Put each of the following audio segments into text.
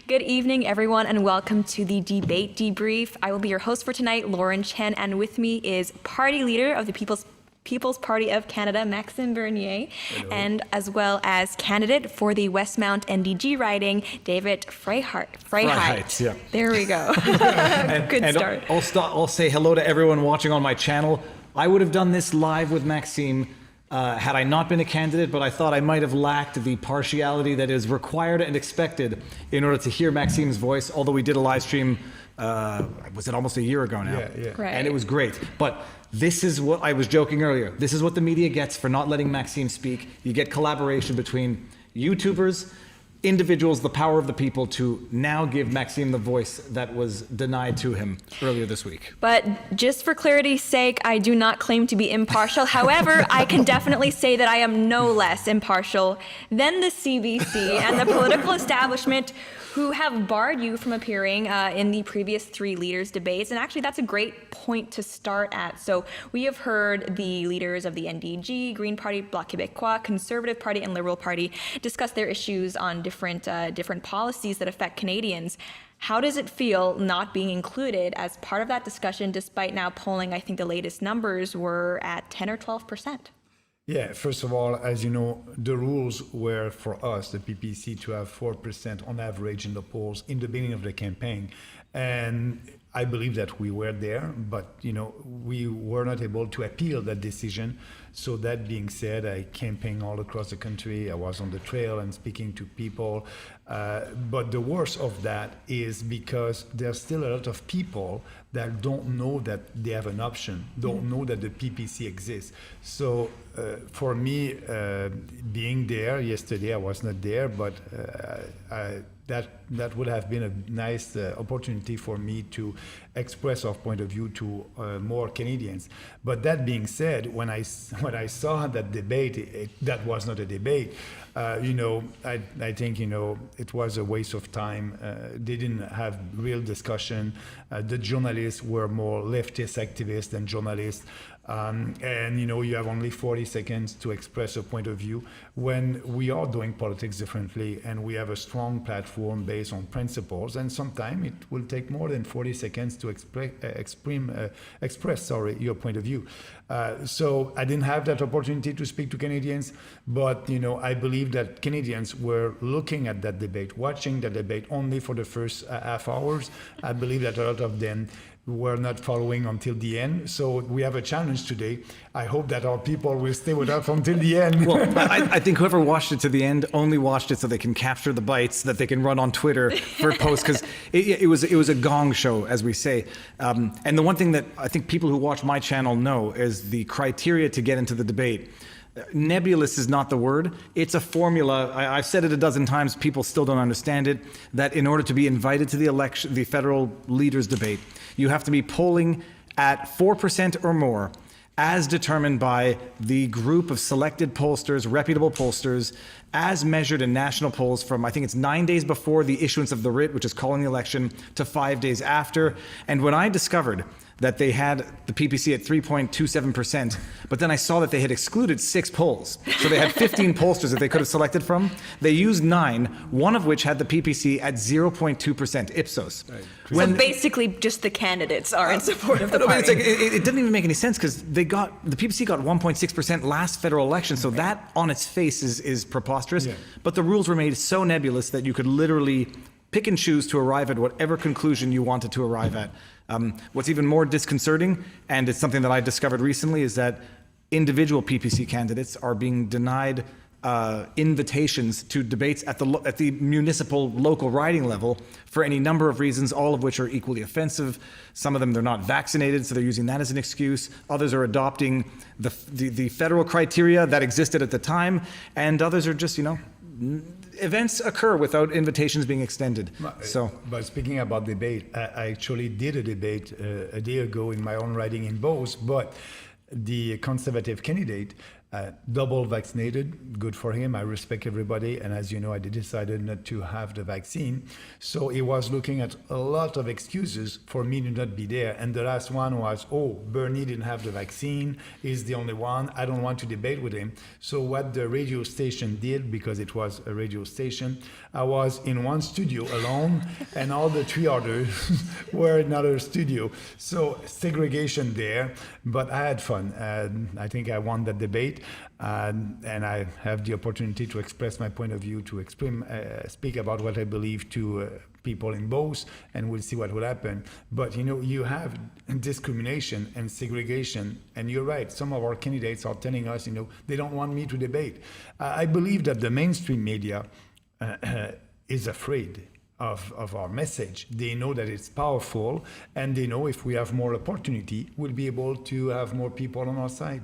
Good evening, everyone, and welcome to the Debate Debrief. I will be your host for tonight, Lauren Chen, and with me is party leader of the People's Party of Canada, Maxime Bernier, and as well as candidate for the Westmount NDG riding, David Freyheit. Yeah. There we go. Good start. I'll say hello to everyone watching on my channel. I would have done this live with Maxime had I not been a candidate, but I thought I might have lacked the partiality that is required and expected in order to hear Maxime's voice, although we did a live stream, was it almost a year ago now? Yeah. Right. And it was great. But this is what I was joking earlier. This is what the media gets for not letting Maxime speak. You get collaboration between YouTubers, individuals, the power of the people, to now give Maxime the voice that was denied to him earlier this week. But just for clarity's sake, I do not claim to be impartial. However, I can definitely say that I am no less impartial than the CBC and the political establishment who have barred you from appearing in the previous three leaders' debates. And actually, that's a great point to start at. So we have heard the leaders of the NDG, Green Party, Bloc Québécois, Conservative Party, and Liberal Party discuss their issues on different policies that affect Canadians. How does it feel not being included as part of that discussion, despite now polling, I think the latest numbers were at 10 or 12%? Yeah, first of all, as you know, the rules were for us, the PPC, to have 4% on average in the polls in the beginning of the campaign. And I believe that we were there, but we were not able to appeal that decision. So that being said, I campaigned all across the country. I was on the trail and speaking to people. But the worst of that is because there's still a lot of people that don't know that they have an option, don't know that the PPC exists. So for me, being there yesterday, I was not there, but that would have been a nice opportunity for me to express our point of view to more Canadians. But that being said, when I saw that debate, that was not a debate. I think it was a waste of time. They didn't have real discussion. The journalists were more leftist activists than journalists. And you have only 40 seconds to express a point of view when we are doing politics differently and we have a strong platform based on principles, and sometimes it will take more than 40 seconds to express your point of view. So I didn't have that opportunity to speak to Canadians, but I believe that Canadians were looking at that debate, watching the debate only for the first half hours. I believe that a lot of them were not following until the end. So we have a challenge today. I hope that our people will stay with us until the end. Well, I think whoever watched it to the end only watched it so they can capture the bites that they can run on Twitter for posts, because it was a gong show, as we say. And the one thing that I think people who watch my channel know is the criteria to get into the debate. Nebulous is not the word. It's a formula. I've said it a dozen times. People still don't understand it. That in order to be invited to the federal leaders debate, you have to be polling at 4% or more, as determined by the group of selected pollsters, reputable pollsters, as measured in national polls from, I think it's 9 days before the issuance of the writ, which is calling the election, to 5 days after. And when I discovered that they had the PPC at 3.27%, but then I saw that they had excluded 6 polls. So they had 15 pollsters that they could have selected from. They used 9, one of which had the PPC at 0.2% ipsos. Right. So basically just the candidates are in support of the party. It didn't even make any sense, because the PPC got 1.6% last federal election, so that on its face is preposterous. Yeah. But the rules were made so nebulous that you could literally pick and choose to arrive at whatever conclusion you wanted to arrive at. What's even more disconcerting, and it's something that I discovered recently, is that individual PPC candidates are being denied invitations to debates at the municipal local riding level for any number of reasons, all of which are equally offensive. Some of them, they're not vaccinated, so they're using that as an excuse. Others are adopting the federal criteria that existed at the time, and others are just, events occur without invitations being extended. But speaking about debate, I actually did a debate a day ago in my own riding in Beauce, but the Conservative candidate double vaccinated, good for him. I respect everybody. And as you know, I decided not to have the vaccine. So he was looking at a lot of excuses for me to not be there. And the last one was, oh, Bernie didn't have the vaccine. He's the only one. I don't want to debate with him. So what the radio station did, because it was a radio station, I was in one studio alone and all the three others were in another studio. So segregation there, but I had fun. I think I won that debate. And I have the opportunity to express my point of view, to speak about what I believe to people in both, and we'll see what will happen. But you have discrimination and segregation, and you're right. Some of our candidates are telling us, they don't want me to debate. I believe that the mainstream media is afraid of our message. They know that it's powerful, and they know if we have more opportunity, we'll be able to have more people on our side.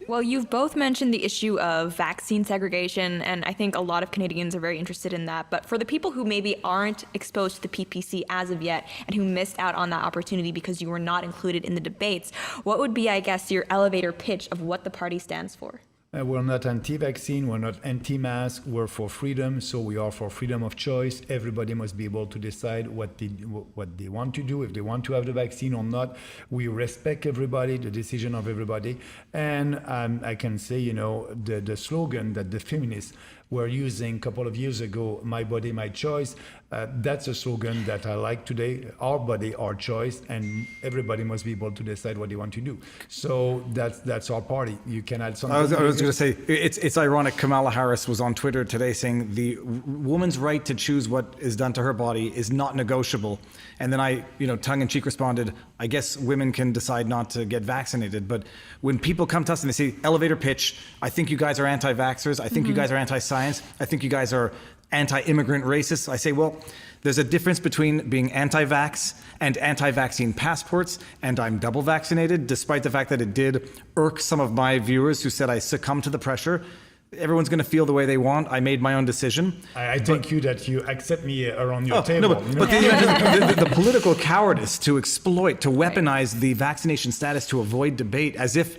Well, you've both mentioned the issue of vaccine segregation, and I think a lot of Canadians are very interested in that. But for the people who maybe aren't exposed to the PPC as of yet and who missed out on that opportunity because you were not included in the debates, what would be, I guess, your elevator pitch of what the party stands for? We're not anti-vaccine, we're not anti-mask, we're for freedom, so we are for freedom of choice. Everybody must be able to decide what they want to do, if they want to have the vaccine or not. We respect everybody, the decision of everybody. And I can say, the slogan that the feminists were using a couple of years ago, my body, my choice, that's a slogan that I like today. Our body, our choice, and everybody must be able to decide what they want to do. So that's our party. You can add something. I was going to say, it's ironic. Kamala Harris was on Twitter today saying the woman's right to choose what is done to her body is not negotiable. And then I, tongue-in-cheek responded, I guess women can decide not to get vaccinated. But when people come to us and they say, elevator pitch, I think you guys are anti-vaxxers, I think you guys are anti-science, I think you guys are anti-immigrant racists. I say, well, there's a difference between being anti-vax and anti-vaccine passports, and I'm double vaccinated, despite the fact that it did irk some of my viewers who said I succumbed to the pressure. Everyone's going to feel the way they want. I made my own decision. I thank you that you accept me around your table. No, but the political cowardice to exploit, to weaponize the vaccination status to avoid debate, as if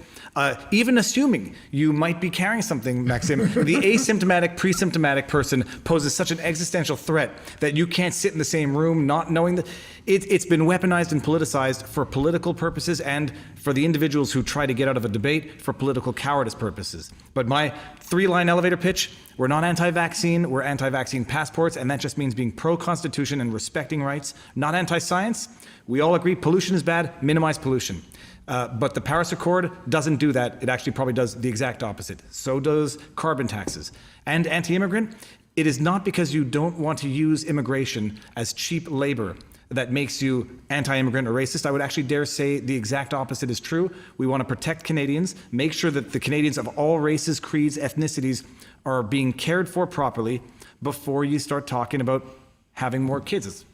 even assuming you might be carrying something, Maxime, the asymptomatic, pre-symptomatic person poses such an existential threat that you can't sit in the same room not knowing that it's been weaponized and politicized for political purposes and for the individuals who try to get out of a debate for political cowardice purposes. But my three-line elevator pitch, we're not anti-vaccine, we're anti-vaccine passports, and that just means being pro-constitution and respecting rights, not anti-science. We all agree pollution is bad, minimize pollution. But the Paris Accord doesn't do that. It actually probably does the exact opposite. So does carbon taxes. And anti-immigrant, it is not because you don't want to use immigration as cheap labor that makes you anti-immigrant or racist. I would actually dare say the exact opposite is true. We want to protect Canadians, make sure that the Canadians of all races, creeds, ethnicities are being cared for properly before you start talking about having more kids.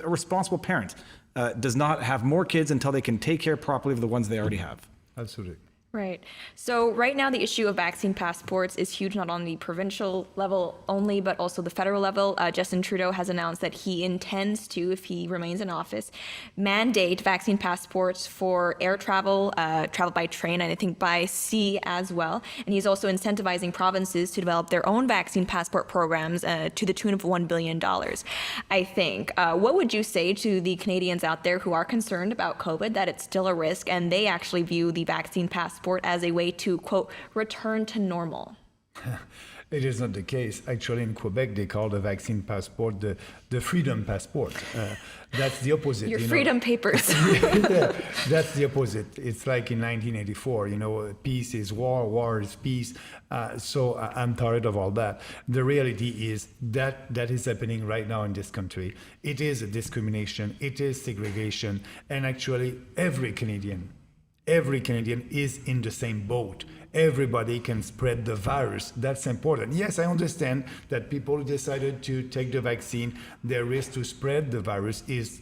A responsible parent does not have more kids until they can take care properly of the ones they already have. Absolutely. Right. So right now, the issue of vaccine passports is huge, not on the provincial level only, but also the federal level. Justin Trudeau has announced that he intends to, if he remains in office, mandate vaccine passports for air travel, travel by train, and I think by sea as well. And he's also incentivizing provinces to develop their own vaccine passport programs to the tune of $1 billion, I think. What would you say to the Canadians out there who are concerned about COVID, that it's still a risk, and they actually view the vaccine passport as a way to, quote, return to normal? It is not the case. Actually, in Quebec, they call the vaccine passport the freedom passport. That's the opposite. Your freedom papers. Yeah, that's the opposite. It's like in 1984, peace is war, war is peace. So I'm tired of all that. The reality is that is happening right now in this country. It is a discrimination. It is segregation. And actually, every Canadian is in the same boat. Everybody can spread the virus. That's important. Yes, I understand that people who decided to take the vaccine, their risk to spread the virus is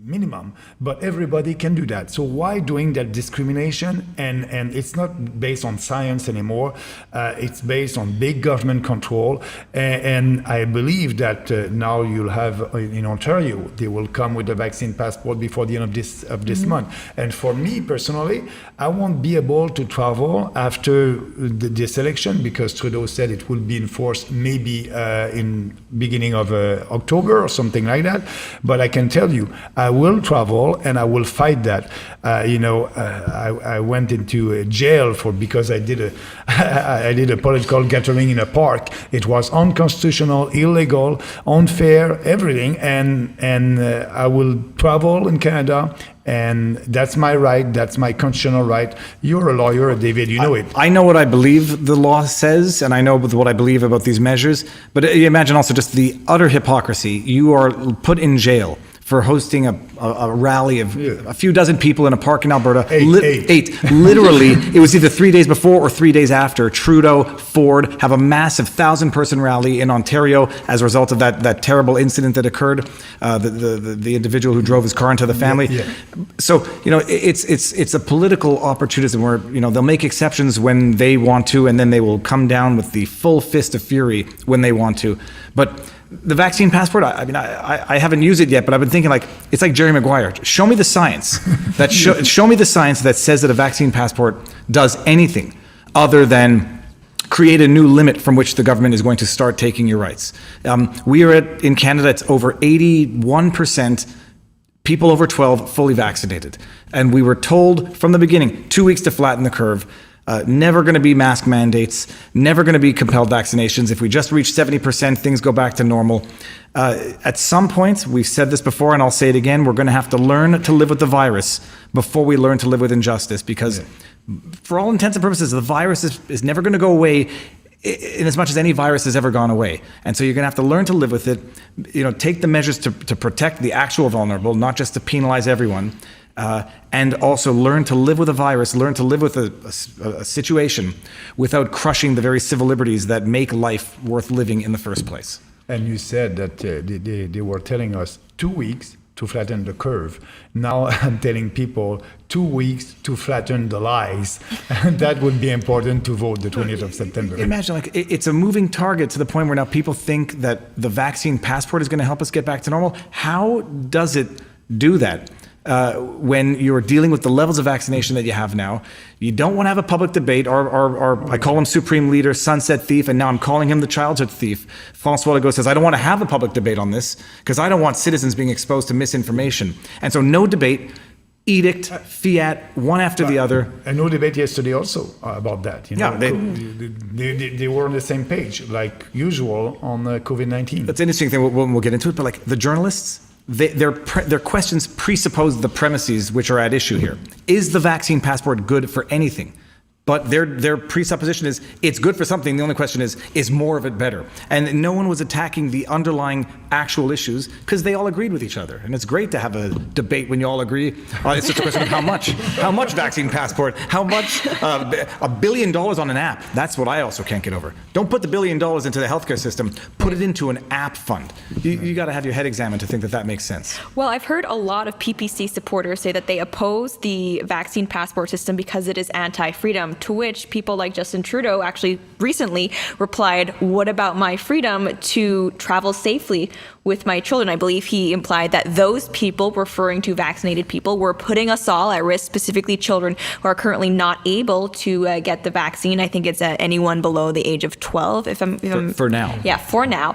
minimum, but everybody can do that. So why doing that discrimination? And it's not based on science anymore. It's based on big government control. And I believe that now you'll have in Ontario, they will come with the vaccine passport before the end of this month. And for me personally, I won't be able to travel after this election because Trudeau said it will be enforced maybe in beginning of October or something like that. But I can tell you, I will travel and I will fight that. I went into jail because I did a political gathering in a park. It was unconstitutional, illegal, unfair, everything. And I will travel in Canada. And that's my right. That's my constitutional right. You're a lawyer, David. You know it. I know what I believe the law says, and I know what I believe about these measures. But imagine also just the utter hypocrisy. You are put in jail for hosting a rally of a few dozen people in a park in Alberta. Eight. Literally, it was either 3 days before or 3 days after Trudeau, Ford have a massive 1,000-person rally in Ontario as a result of that terrible incident that occurred, the individual who drove his car into the family. So, it's a political opportunism where, they'll make exceptions when they want to, and then they will come down with the full fist of fury when they want to. But the vaccine passport, I haven't used it yet, but I've been thinking it's like Jerry Maguire. Show me the science show me the science that says that a vaccine passport does anything other than create a new limit from which the government is going to start taking your rights. We are in Canada, it's over 81% people over 12 fully vaccinated. And we were told from the beginning, 2 weeks to flatten the curve. Never going to be mask mandates, never going to be compelled vaccinations. If we just reach 70%, things go back to normal. At some point, we've said this before and I'll say it again, we're going to have to learn to live with the virus before we learn to live with injustice, because for all intents and purposes, the virus is never going to go away in as much as any virus has ever gone away. And so you're going to have to learn to live with it, take the measures to protect the actual vulnerable, not just to penalize everyone. And also learn to live with a virus, learn to live with a situation without crushing the very civil liberties that make life worth living in the first place. And you said that they were telling us 2 weeks to flatten the curve. Now I'm telling people 2 weeks to flatten the lies. And that would be important to vote the 20th of September. Imagine it's a moving target to the point where now people think that the vaccine passport is going to help us get back to normal. How does it do that? When you're dealing with the levels of vaccination that you have now, you don't want to have a public debate, or I call him Supreme Leader, Sunset Thief, and now I'm calling him the Childhood Thief. François Legault says, I don't want to have a public debate on this because I don't want citizens being exposed to misinformation. And so no debate, edict, fiat, one after the other. And no debate yesterday also about that. They were on the same page, like usual, on COVID-19. That's an interesting thing, we'll get into it, but the journalists, their questions presuppose the premises which are at issue here. Is the vaccine passport good for anything? But their presupposition is it's good for something. The only question is more of it better? And no one was attacking the underlying actual issues because they all agreed with each other. And it's great to have a debate when you all agree. It's just a question of how much. How much vaccine passport? How much? $1 billion on an app. That's what I also can't get over. Don't put the $1 billion into the healthcare system. Put it into an app fund. You got to have your head examined to think that makes sense. Well, I've heard a lot of PPC supporters say that they oppose the vaccine passport system because it is anti-freedom. To which people like Justin Trudeau actually recently replied, what about my freedom to travel safely with my children? I believe he implied that those people, referring to vaccinated people, were putting us all at risk, specifically children who are currently not able to get the vaccine. I think it's anyone below the age of 12, for now. Yeah, for now.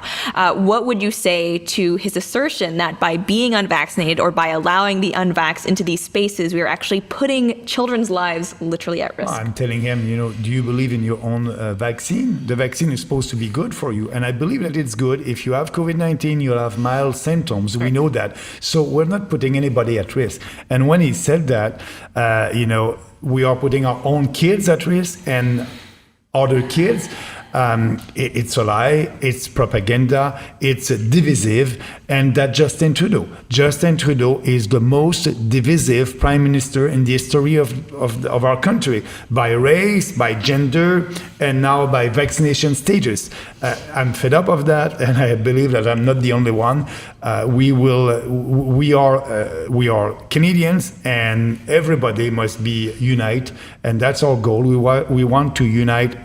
What would you say to his assertion that by being unvaccinated or by allowing the unvaxxed into these spaces, we are actually putting children's lives literally at risk? I'm telling him, do you believe in your own vaccine? The vaccine is supposed to be good for you. And I believe that it's good. If you have COVID-19, you'll have mild symptoms. Right. We know that. So we're not putting anybody at risk. And when he said that, we are putting our own kids at risk and other kids. It's a lie, it's propaganda, it's divisive, and that Justin Trudeau is the most divisive prime minister in the history of our country, by race, by gender, and now by vaccination status. I'm fed up of that, and I believe that I'm not the only one. We are Canadians, and everybody must be unite, and that's our goal. We want to unite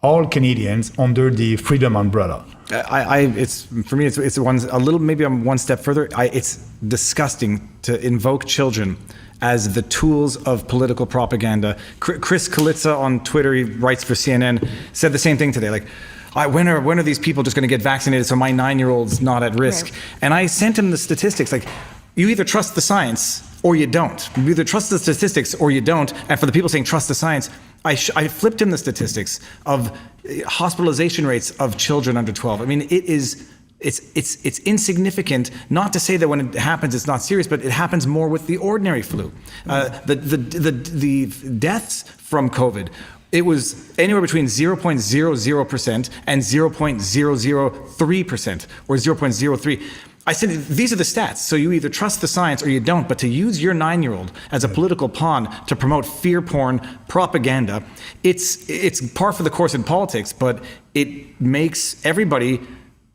all Canadians under the freedom umbrella. It's for me. It's a little. Maybe I'm one step further. It's disgusting to invoke children as the tools of political propaganda. Chris Kalitza on Twitter, he writes for CNN, said the same thing today. Like, when are these people just going to get vaccinated so my 9-year-old's not at risk? Right. And I sent him the statistics. Like, you either trust the science or you don't. You either trust the statistics or you don't. And for the people saying trust the science, I flipped him the statistics of hospitalization rates of children under 12. I mean, it's insignificant. Not to say that when it happens it's not serious, but it happens more with the ordinary flu. The deaths from COVID, it was anywhere between 0.00% and 0.003% or 0.03. I said, these are the stats. So you either trust the science or you don't. But to use your 9-year-old as a political pawn to promote fear porn propaganda, it's par for the course in politics, but it makes everybody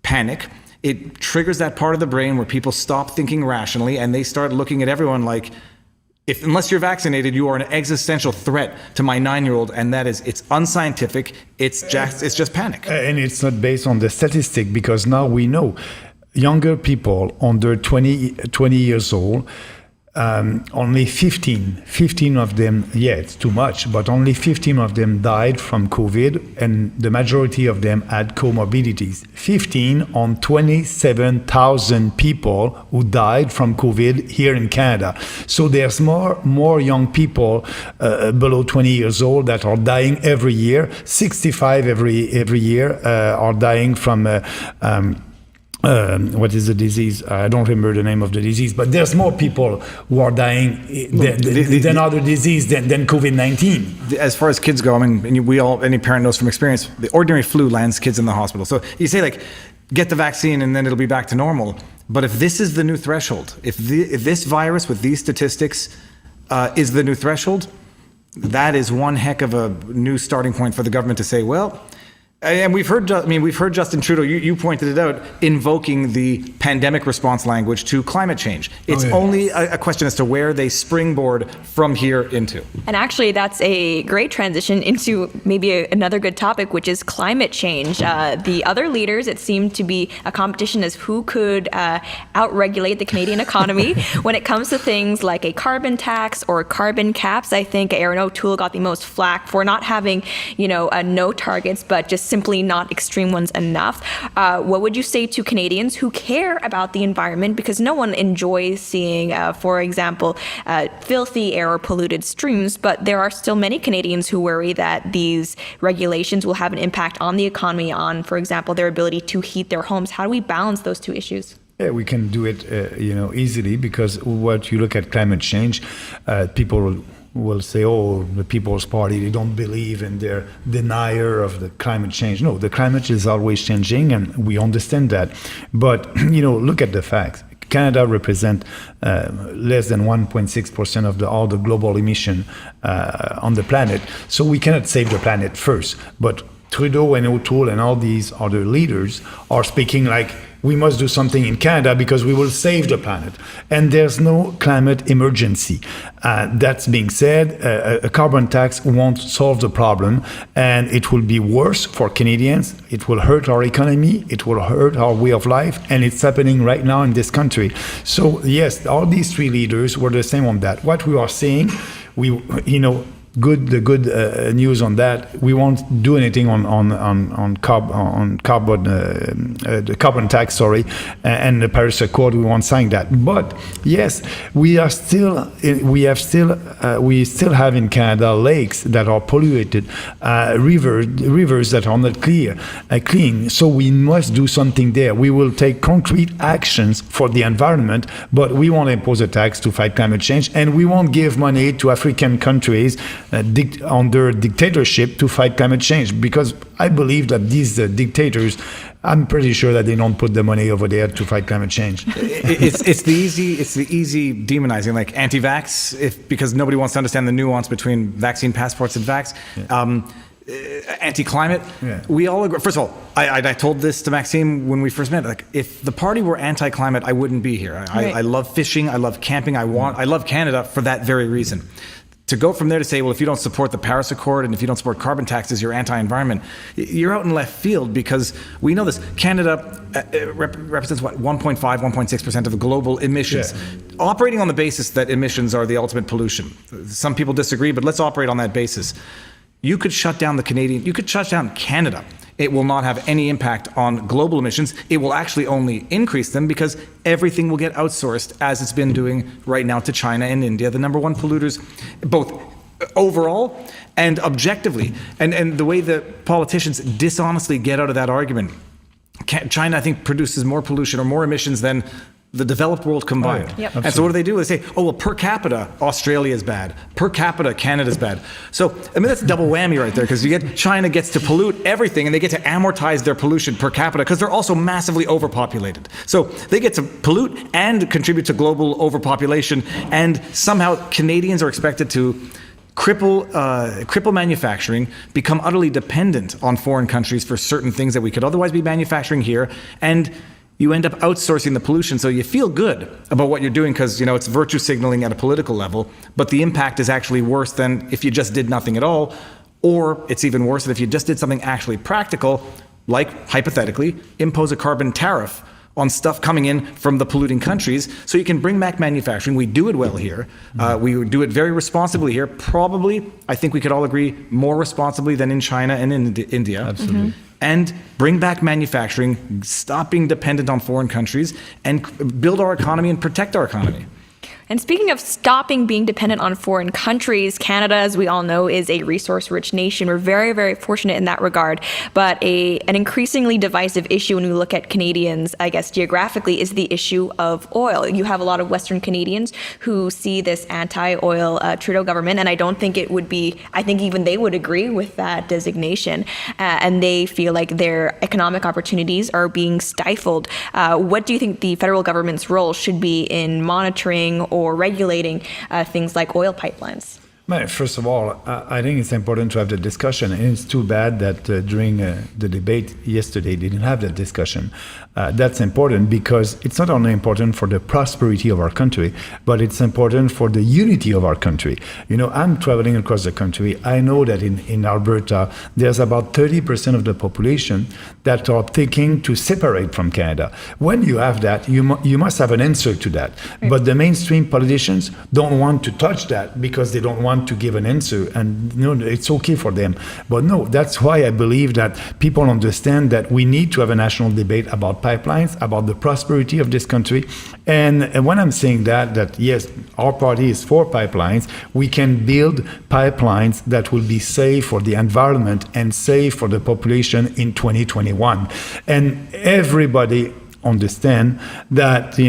panic. It triggers that part of the brain where people stop thinking rationally and they start looking at everyone like, unless you're vaccinated, you are an existential threat to my 9-year-old, and it's unscientific. It's just panic. And it's not based on the statistic, because now we know younger people under 20 years old, only 15 of them, it's too much, but only 15 of them died from COVID, and the majority of them had comorbidities. 15 on 27,000 people who died from COVID here in Canada. So there's more young people below 20 years old that are dying every year. 65 every year are dying from what is the disease? I don't remember the name of the disease, but there's more people who are dying than other disease than COVID-19. As far as kids go, I mean, any parent knows from experience, the ordinary flu lands kids in the hospital. So you say, like, get the vaccine and then it'll be back to normal. But if this is the new threshold, if this virus with these statistics is the new threshold, that is one heck of a new starting point for the government to say, well. And we've heard Justin Trudeau, you pointed it out, invoking the pandemic response language to climate change. It's only a question as to where they springboard from here into. And actually, that's a great transition into maybe another good topic, which is climate change. The other leaders, it seemed to be a competition as who could outregulate the Canadian economy. When it comes to things like a carbon tax or carbon caps, I think Erin O'Toole got the most flack for not having, no targets, but just simply not extreme ones enough. What would you say to Canadians who care about the environment? Because no one enjoys seeing, for example, filthy air or polluted streams, but there are still many Canadians who worry that these regulations will have an impact on the economy, on, for example, their ability to heat their homes. How do we balance those two issues? Yeah, we can do it, easily, because what you look at climate change, people will say, oh, the People's Party, they don't believe in their denier of the climate change. No, the climate is always changing, and we understand that. But, look at the facts. Canada represents less than 1.6% of all the global emission on the planet. So we cannot save the planet first. But Trudeau and O'Toole and all these other leaders are speaking like, we must do something in Canada because we will save the planet. And there's no climate emergency. That's being said, a carbon tax won't solve the problem, and it will be worse for Canadians. It will hurt our economy. It will hurt our way of life. And it's happening right now in this country. So yes, all these three leaders were the same on that. What we are saying, the good news on that, we won't do anything on carbon, the carbon tax, and the Paris Accord. We won't sign that. But yes, we still have in Canada lakes that are polluted, rivers that are not clean. So we must do something there. We will take concrete actions for the environment, but we won't impose a tax to fight climate change, and we won't give money to African countries under dictatorship to fight climate change, because I believe that these dictators, I'm pretty sure that they don't put the money over there to fight climate change. It's the easy demonizing, like anti-vax, because nobody wants to understand the nuance between vaccine passports and vax. Anti-climate, we all agree. First of all, I told this to Maxime when we first met. Like, if the party were anti-climate, I wouldn't be here. I love fishing. I love camping. I love Canada for that very reason. To go from there to say, well, if you don't support the Paris Accord and if you don't support carbon taxes, you're anti-environment, you're out in left field, because we know this. Canada represents, what, 1.5, 1.6% of global emissions. Operating on the basis that emissions are the ultimate pollution. Some people disagree, but let's operate on that basis. You could shut down you could shut down Canada. It will not have any impact on global emissions. It will actually only increase them, because everything will get outsourced, as it's been doing right now, to China and India, the number one polluters, both overall and objectively. And the way that politicians dishonestly get out of that argument, China, I think, produces more pollution or more emissions than the developed world combined. Oh, yeah. Yep. And so what do? They say, oh, well, per capita, Australia is bad. Per capita, Canada's bad. So, I mean, that's a double whammy right there, because China gets to pollute everything, and they get to amortize their pollution per capita, because they're also massively overpopulated. So they get to pollute and contribute to global overpopulation, and somehow Canadians are expected to cripple manufacturing, become utterly dependent on foreign countries for certain things that we could otherwise be manufacturing here, and you end up outsourcing the pollution. So you feel good about what you're doing, because it's virtue signaling at a political level, but the impact is actually worse than if you just did nothing at all, or it's even worse than if you just did something actually practical, like, hypothetically, impose a carbon tariff on stuff coming in from the polluting countries, so you can bring back manufacturing. We do it well here. We do it very responsibly here. Probably, I think we could all agree, more responsibly than in China and in India. Absolutely. And bring back manufacturing, stop being dependent on foreign countries, and build our economy and protect our economy. And speaking of stopping being dependent on foreign countries, Canada, as we all know, is a resource-rich nation. We're very, very fortunate in that regard. But an increasingly divisive issue when we look at Canadians, I guess, geographically, is the issue of oil. You have a lot of Western Canadians who see this anti-oil Trudeau government, and I don't think it would be, I think even they would agree with that designation. And they feel like their economic opportunities are being stifled. What do you think the federal government's role should be in monitoring or regulating things like oil pipelines? First of all, I think it's important to have the discussion, and it's too bad that during the debate yesterday they didn't have that discussion. That's important, because it's not only important for the prosperity of our country, but it's important for the unity of our country. I'm traveling across the country. I know that in Alberta, there's about 30% of the population that are thinking to separate from Canada. When you have that, you must have an answer to that. Right. But the mainstream politicians don't want to touch that, because they don't want to give an answer, and it's okay for them. But no, that's why I believe that people understand that we need to have a national debate about pipelines, about the prosperity of this country. And when I'm saying that yes, our party is for pipelines, we can build pipelines that will be safe for the environment and safe for the population in 2021. And everybody understand that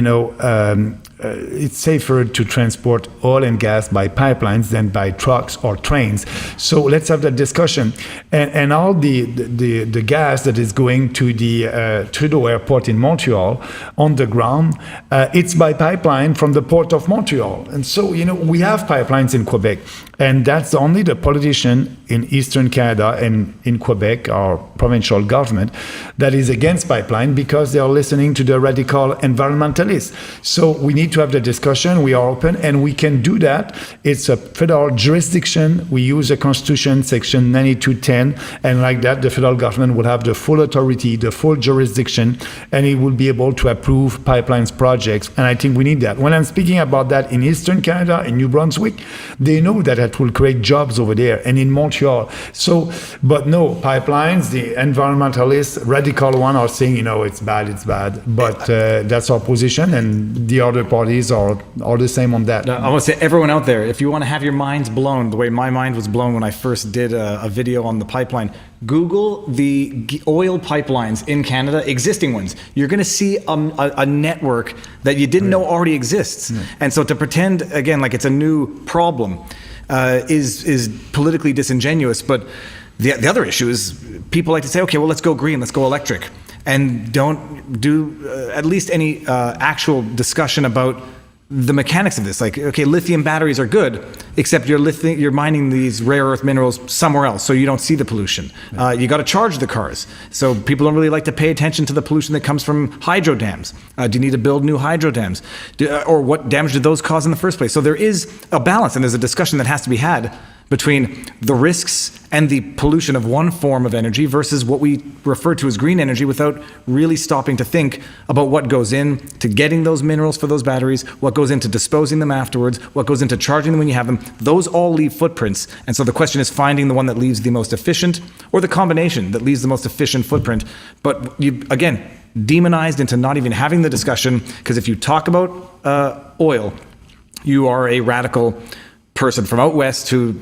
it's safer to transport oil and gas by pipelines than by trucks or trains. So let's have that discussion. And all the gas that is going to the Trudeau Airport in Montreal on the ground, it's by pipeline from the Port of Montreal. And so, we have pipelines in Quebec. And that's only the politician in Eastern Canada and in Quebec, our provincial government, that is against pipeline, because they are listening to the radical environmentalists. So we need to have the discussion. We are open, and we can do that. It's a federal jurisdiction. We use the Constitution, Section 9210, and like that, the federal government will have the full authority, the full jurisdiction, and it will be able to approve pipelines projects. And I think we need that. When I'm speaking about that in Eastern Canada, in New Brunswick, they know that it will create jobs over there, and in Montreal. So, but no, pipelines, the environmentalists, radical one, are saying, it's bad. But that's our position, and the other parties are the same on that. I want to say, everyone out there, if you want to have your minds blown the way my mind was blown when I first did a video on the pipeline, Google the oil pipelines in Canada, existing ones. You're going to see a network that you didn't know already exists. And so to pretend, again, like it's a new problem, is politically disingenuous. But the other issue is people like to say, okay, well, let's go green, let's go electric, and don't do at least any actual discussion about the mechanics of this. Like, okay, lithium batteries are good, except you're mining these rare earth minerals somewhere else, so you don't see the pollution. You got to charge the cars, so people don't really like to pay attention to the pollution that comes from hydro dams. Do you need to build new hydro dams, or what damage did those cause in the first place? So there is a balance, and there's a discussion that has to be had between the risks and the pollution of one form of energy versus what we refer to as green energy, without really stopping to think about what goes in to getting those minerals for those batteries, what goes into disposing them afterwards, what goes into charging them when you have them. Those all leave footprints. And so the question is finding the one that leaves the most efficient, or the combination that leaves the most efficient footprint. But you, again, demonized into not even having the discussion, because if you talk about oil, you are a radical person from out west who,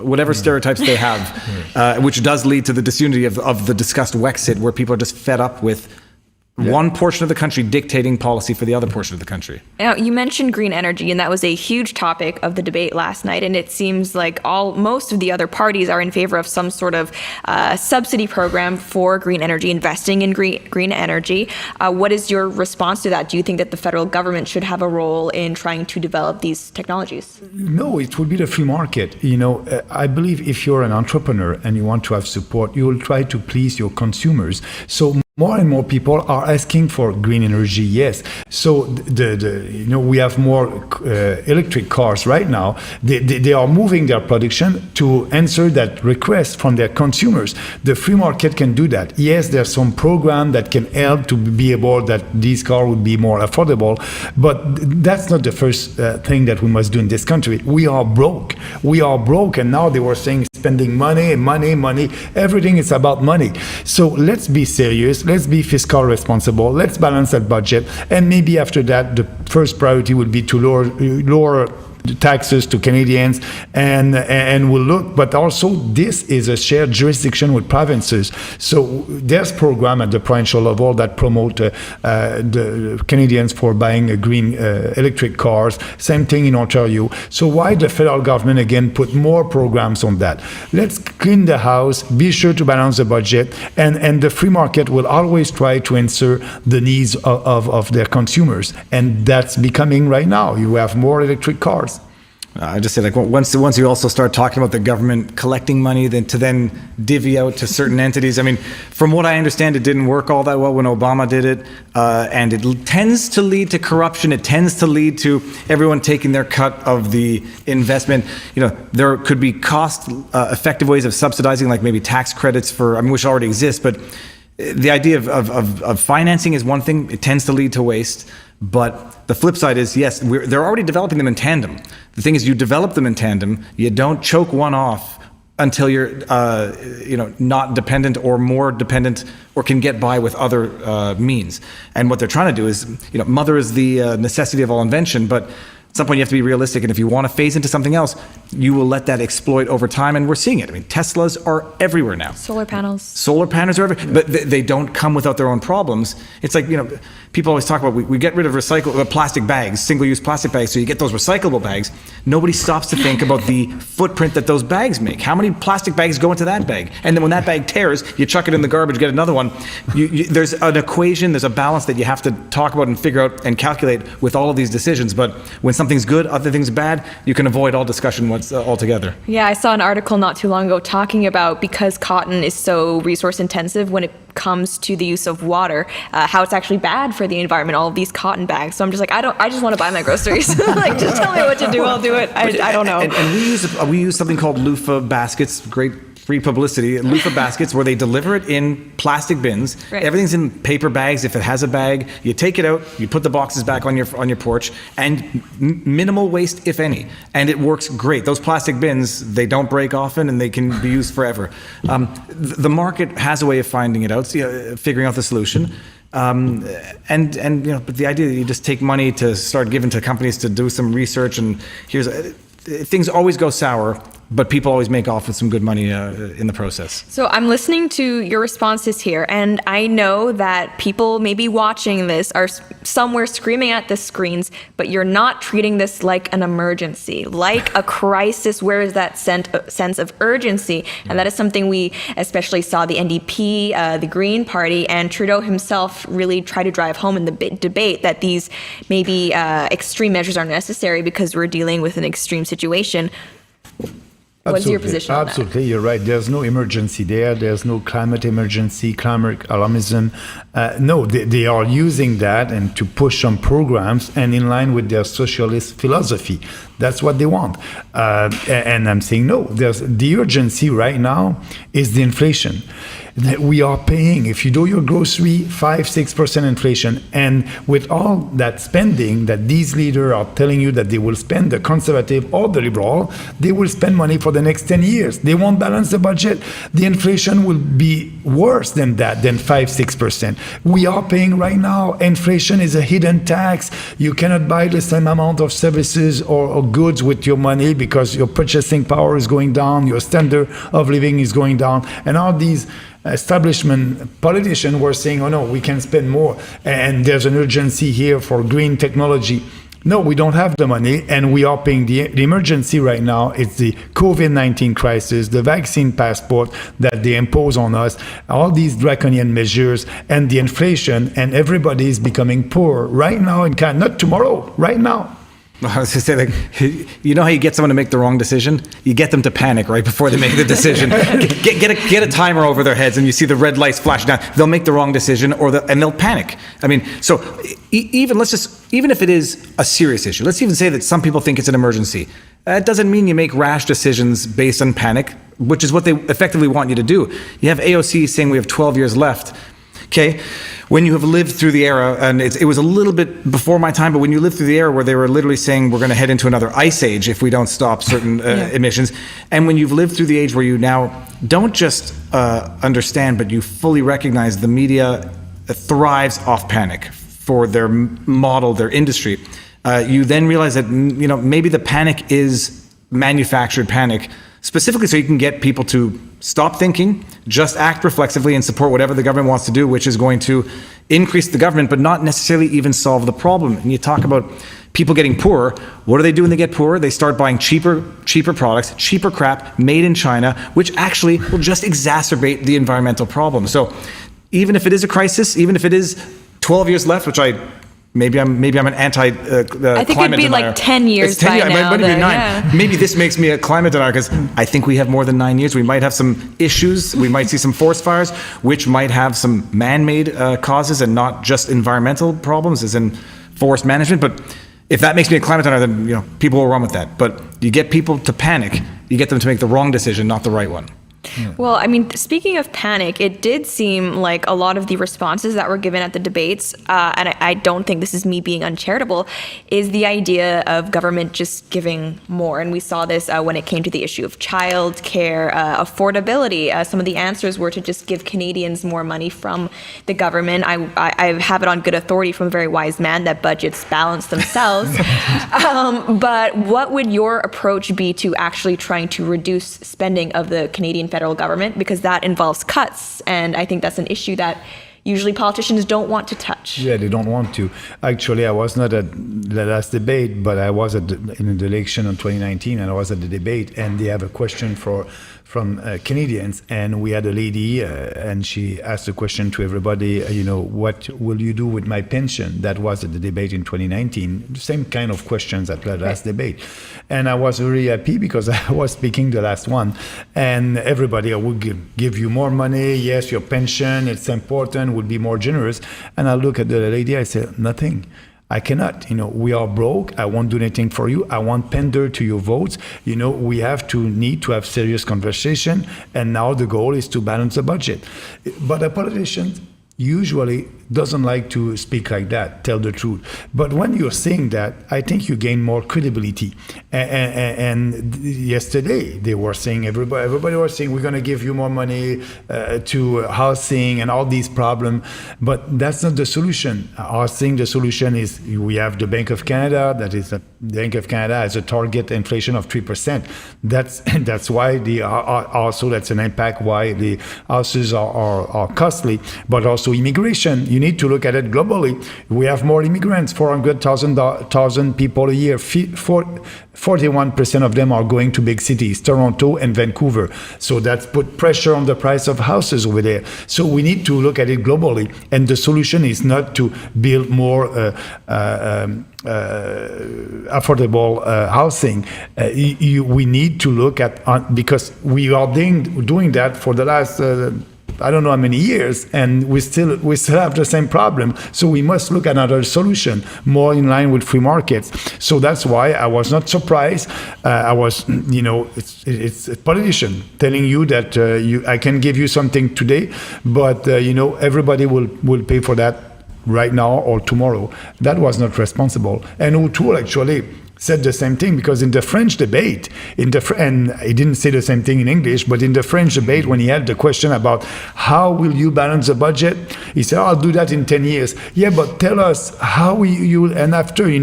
whatever stereotypes they have, which does lead to the disunity of the discussed Wexit, where people are just fed up with one portion of the country dictating policy for the other portion of the country. Now, you mentioned green energy, and that was a huge topic of the debate last night. And it seems like most of the other parties are in favor of some sort of subsidy program for green energy, investing in green energy. What is your response to that? Do you think that the federal government should have a role in trying to develop these technologies? No, it would be the free market. I believe if you're an entrepreneur and you want to have support, you will try to please your consumers. So more and more people are asking for green energy, yes. So we have more electric cars right now. They are moving their production to answer that request from their consumers. The free market can do that. Yes, there's some program that can help to be able that these cars would be more affordable, but that's not the first thing that we must do in this country. We are broke. And now they were saying spending money. Everything is about money. So let's be serious. Let's be fiscal responsible. Let's balance that budget. And maybe after that, the first priority would be to lower taxes to Canadians, and we'll look. But also, this is a shared jurisdiction with provinces. So there's program at the provincial level that promote the Canadians for buying a green electric cars. Same thing in Ontario. So why the federal government again put more programs on that? Let's clean the house. Be sure to balance the budget, and the free market will always try to answer the needs of their consumers, and that's becoming right now. You have more electric cars. I just say, like, once you also start talking about the government collecting money, then divvy out to certain entities. I mean, from what I understand, it didn't work all that well when Obama did it, and it tends to lead to corruption. It tends to lead to everyone taking their cut of the investment. There could be cost-effective ways of subsidizing, like maybe tax credits which already exist, but the idea of financing is one thing. It tends to lead to waste. But the flip side is, yes, they're already developing them in tandem. The thing is, you develop them in tandem. You don't choke one off until you're, not dependent or more dependent, or can get by with other means. And what they're trying to do is, mother is the necessity of all invention, but at some point you have to be realistic, and if you want to phase into something else, you will let that exploit over time, and we're seeing it. I mean, Teslas are everywhere now. Solar panels are everywhere, but they don't come without their own problems. It's like, people always talk about, we get rid of plastic bags, single-use plastic bags, so you get those recyclable bags. Nobody stops to think about the footprint that those bags make. How many plastic bags go into that bag? And then when that bag tears, you chuck it in the garbage, get another one. There's an equation, there's a balance that you have to talk about and figure out and calculate with all of these decisions. But when something's good, other things bad, you can avoid all discussion altogether. Yeah, I saw an article not too long ago talking about, because cotton is so resource intensive when it comes to the use of water, how it's actually bad for the environment, all of these cotton bags. So I'm just like, I just want to buy my groceries. Like, just tell me what to do, I'll do it. I don't know. And we use something called loofah baskets, great free publicity, loofah baskets, where they deliver it in plastic bins. Right. Everything's in paper bags. If it has a bag, you take it out, you put the boxes back on your porch, and minimal waste, if any. And it works great. Those plastic bins, they don't break often, and they can be used forever. The market has a way of finding it out, figuring out the solution. But the idea that you just take money to start giving to companies to do some research, and things always go sour but people always make off with some good money in the process. So I'm listening to your responses here, and I know that people maybe watching this are somewhere screaming at the screens, but you're not treating this like an emergency, like a crisis. Where is that sense of urgency? And that is something we especially saw the NDP, the Green Party, and Trudeau himself really try to drive home in the debate that these maybe extreme measures are necessary because we're dealing with an extreme situation. What's your position on that? Absolutely, you're right. There's no emergency there. There's no climate emergency, climate alarmism. No, they are using that and to push some programs and in line with their socialist philosophy. That's what they want. And I'm saying no. The urgency right now is the inflation. That we are paying, if you do your grocery, 5-6% inflation. And with all that spending that these leaders are telling you that they will spend, the conservative or the liberal, they will spend money for the next 10 years. They won't balance the budget. The inflation will be worse than that, than 5-6%. We are paying right now. Inflation is a hidden tax. You cannot buy the same amount of services or goods with your money because your purchasing power is going down, your standard of living is going down, and all these establishment politicians were saying, oh no, we can spend more, and there's an urgency here for green technology. No, we don't have the money, and we are paying the emergency right now. It's the COVID-19 crisis, the vaccine passport that they impose on us, all these draconian measures, and the inflation, and everybody is becoming poor right now in Canada, not tomorrow, right now. I was going to say, like, you know how you get someone to make the wrong decision? You get them to panic right before they make the decision. Get a timer over their heads, and you see the red lights flash down. They'll make the wrong decision, and they'll panic. I mean, so even if it is a serious issue, let's even say that some people think it's an emergency. That doesn't mean you make rash decisions based on panic, which is what they effectively want you to do. You have AOC saying we have 12 years left. Okay, when you have lived through the era, and it was a little bit before my time, but when you lived through the era where they were literally saying we're going to head into another ice age if we don't stop certain emissions, and when you've lived through the age where you now don't just understand, but you fully recognize the media thrives off panic for their model, their industry, you then realize that maybe the panic is manufactured panic, specifically so you can get people to stop thinking, just act reflexively and support whatever the government wants to do, which is going to increase the government, but not necessarily even solve the problem. And you talk about people getting poorer. What do they do when they get poorer? They start buying cheaper products, cheaper crap made in China, which actually will just exacerbate the environmental problem. So even if it is a crisis, even if it is 12 years left, which maybe I'm an anti climate denier. I think it'd be like 10 years it's 10 by years, now. It might be 9. Yeah. Maybe this makes me a climate denier because I think we have more than 9 years. We might have some issues. We might see some forest fires, which might have some man-made causes and not just environmental problems, as in forest management. But if that makes me a climate denier, then people will run with that. But you get people to panic. You get them to make the wrong decision, not the right one. Yeah. Well, I mean, speaking of panic, it did seem like a lot of the responses that were given at the debates, and I don't think this is me being uncharitable, is the idea of government just giving more. And we saw this when it came to the issue of child care, affordability. Some of the answers were to just give Canadians more money from the government. I have it on good authority from a very wise man that budgets balance themselves. But what would your approach be to actually trying to reduce spending of the Canadian federal government, because that involves cuts, and I think that's an issue that usually politicians don't want to touch. Yeah, they don't want to. Actually, I was not at the last debate, but I was in the election in 2019, and I was at the debate, and they have a question from Canadians, and we had a lady, and she asked a question to everybody, what will you do with my pension? That was at the debate in 2019, the same kind of questions at the last debate. And I was very happy because I was speaking the last one, and everybody, I would give you more money, yes, your pension, it's important, would be more generous. And I look at the lady, I said, nothing. I cannot. We are broke. I won't do anything for you. I won't pander to your votes. We need to have serious conversation. And now the goal is to balance the budget. But the politicians, usually doesn't like to speak like that, tell the truth. But when you're saying that, I think you gain more credibility. And yesterday they were saying, everybody was saying, we're going to give you more money to housing and all these problems. But that's not the solution. Housing, the solution is we have the Bank of Canada, that is the Bank of Canada has a target inflation of 3%. That's why also that's an impact why the houses are costly, but also immigration. You need to look at it globally. We have more immigrants, 400,000 people a year. 41% of them are going to big cities, Toronto and Vancouver. So that's put pressure on the price of houses over there. So we need to look at it globally. And the solution is not to build more affordable housing. We need to look at, because we are doing that for the last I don't know how many years, and we still have the same problem. So we must look at another solution, more in line with free markets. So that's why I was not surprised. I was, it's a politician telling you that I can give you something today, but everybody will pay for that right now or tomorrow. That was not responsible. And O'Toole actually said the same thing, because in the French debate, and he didn't say the same thing in English, but in the French debate, when he had the question about how will you balance the budget, he said, I'll do that in 10 years. Yeah, but tell us how you, and after, he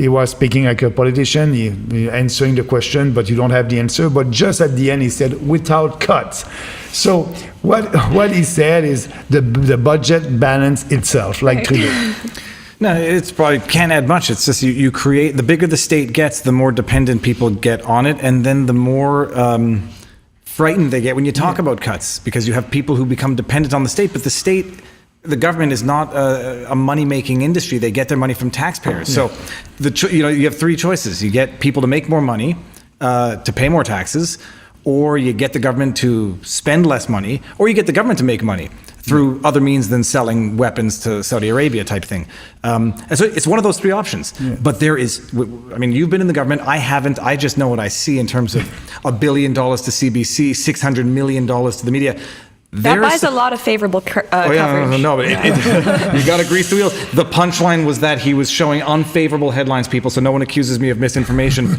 was speaking like a politician, he answering the question, but you don't have the answer. But just at the end, he said, without cuts. So what he said is the budget balance itself, like Trudeau. No, it's probably can't add much. It's just you create, the bigger the state gets, the more dependent people get on it, and then the more frightened they get when you talk about cuts, because you have people who become dependent on the state. But the government is not a money-making industry. They get their money from taxpayers. So you have three choices. You get people to make more money, to pay more taxes, or you get the government to spend less money, or you get the government to make money through other means than selling weapons to Saudi Arabia type thing. And so it's one of those three options. Yeah. But there is, you've been in the government, I haven't, I just know what I see in terms of $1 billion to CBC, $600 million to the media. That buys a lot of favorable coverage. No, but you got to grease the wheels. The punchline was that he was showing unfavorable headlines, people, so no one accuses me of misinformation.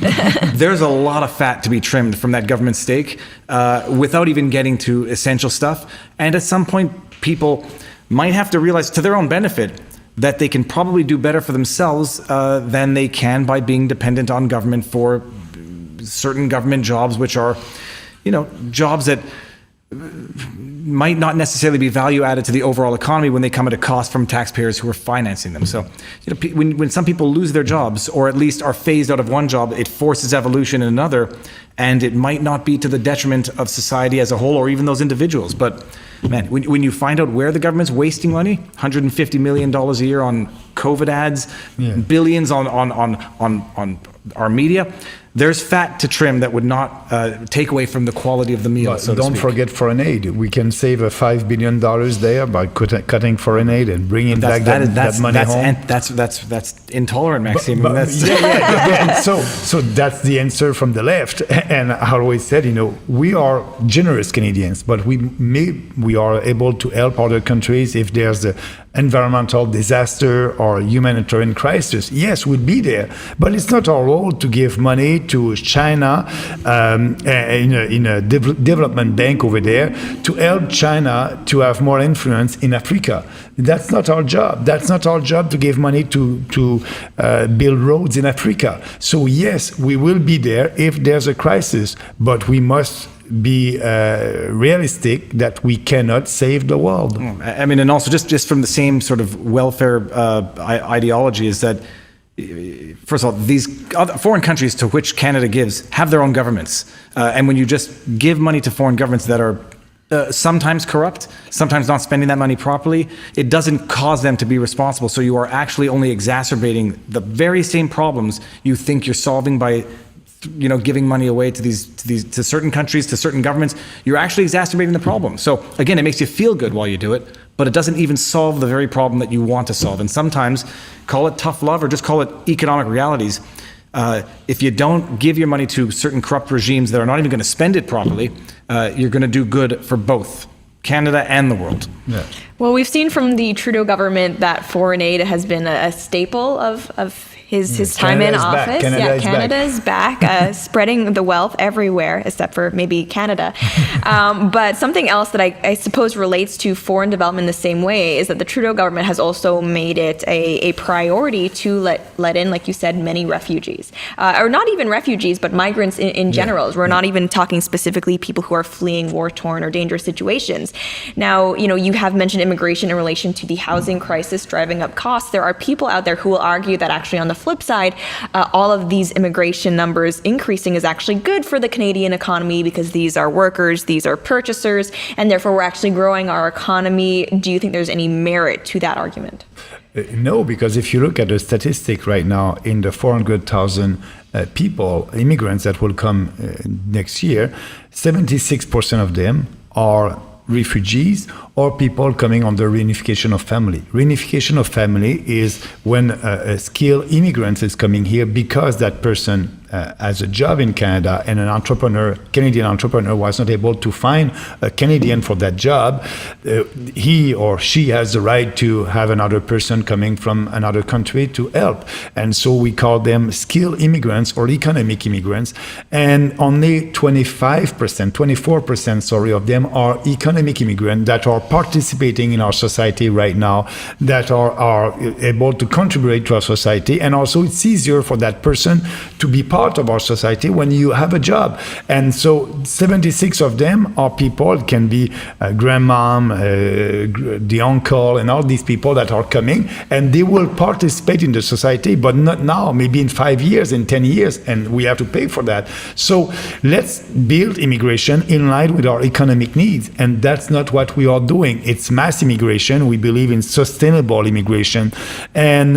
There's a lot of fat to be trimmed from that government stake without even getting to essential stuff. And at some point, people might have to realize, to their own benefit, that they can probably do better for themselves than they can by being dependent on government for certain government jobs, which are, jobs that might not necessarily be value added to the overall economy when they come at a cost from taxpayers who are financing them. So, when some people lose their jobs, or at least are phased out of one job, it forces evolution in another, and it might not be to the detriment of society as a whole, or even those individuals. But man, when you find out where the government's wasting money, $150 million a year on COVID ads, billions on our media, there's fat to trim that would not take away from the quality of the meal. But so don't forget foreign aid. We can save $5 billion there by cutting foreign aid and bringing back that money home. That's intolerant, Maxime. So that's the answer from the left. And I always said, we are generous Canadians, but we are able to help other countries if there's a environmental disaster or humanitarian crisis. Yes, we'll be there, but it's not our role to give money to China in a development bank over there to help China to have more influence in Africa. That's not our job. That's not our job to give money to build roads in Africa. So yes, we will be there if there's a crisis, but we must be realistic that we cannot save the world. And also just from the same sort of welfare ideology is that, first of all, these other foreign countries to which Canada gives have their own governments. And when you just give money to foreign governments that are sometimes corrupt, sometimes not spending that money properly, it doesn't cause them to be responsible. So you are actually only exacerbating the very same problems you think you're solving by giving money away to certain countries, to certain governments. You're actually exacerbating the problem. So again, it makes you feel good while you do it, but it doesn't even solve the very problem that you want to solve. And sometimes, call it tough love or just call it economic realities. If you don't give your money to certain corrupt regimes that are not even going to spend it properly, you're going to do good for both Canada and the world. Yeah. Well, we've seen from the Trudeau government that foreign aid has been a staple of his time in Canada is back. office. Canada is back. Canada is back, spreading the wealth everywhere, except for maybe Canada. But something else that I suppose relates to foreign development in the same way is that the Trudeau government has also made it a priority to let in, like you said, many refugees. Or not even refugees, but migrants in general. We're not even talking specifically people who are fleeing war-torn or dangerous situations. Now, you have mentioned immigration in relation to the housing crisis driving up costs. There are people out there who will argue that actually on the flip side, all of these immigration numbers increasing is actually good for the Canadian economy because these are workers, these are purchasers, and therefore we're actually growing our economy. Do you think there's any merit to that argument? No, because if you look at the statistic right now, in the 400,000 people, immigrants that will come next year, 76% of them are refugees or people coming under reunification of family. Reunification of family is when a skilled immigrant is coming here because that person has a job in Canada and an entrepreneur, Canadian entrepreneur, was not able to find a Canadian for that job. He or she has the right to have another person coming from another country to help. And so we call them skilled immigrants or economic immigrants. And only 24% of them are economic immigrants that are participating in our society right now, that are able to contribute to our society. And also it's easier for that person to be part of our society when you have a job. And so 76 of them are people, it can be grandmom, the uncle, and all these people that are coming, and they will participate in the society, but not now, maybe in 5 years, in 10 years, and we have to pay for that. So let's build immigration in line with our economic needs, and that's not what we are doing. It's mass immigration. We believe in sustainable immigration, and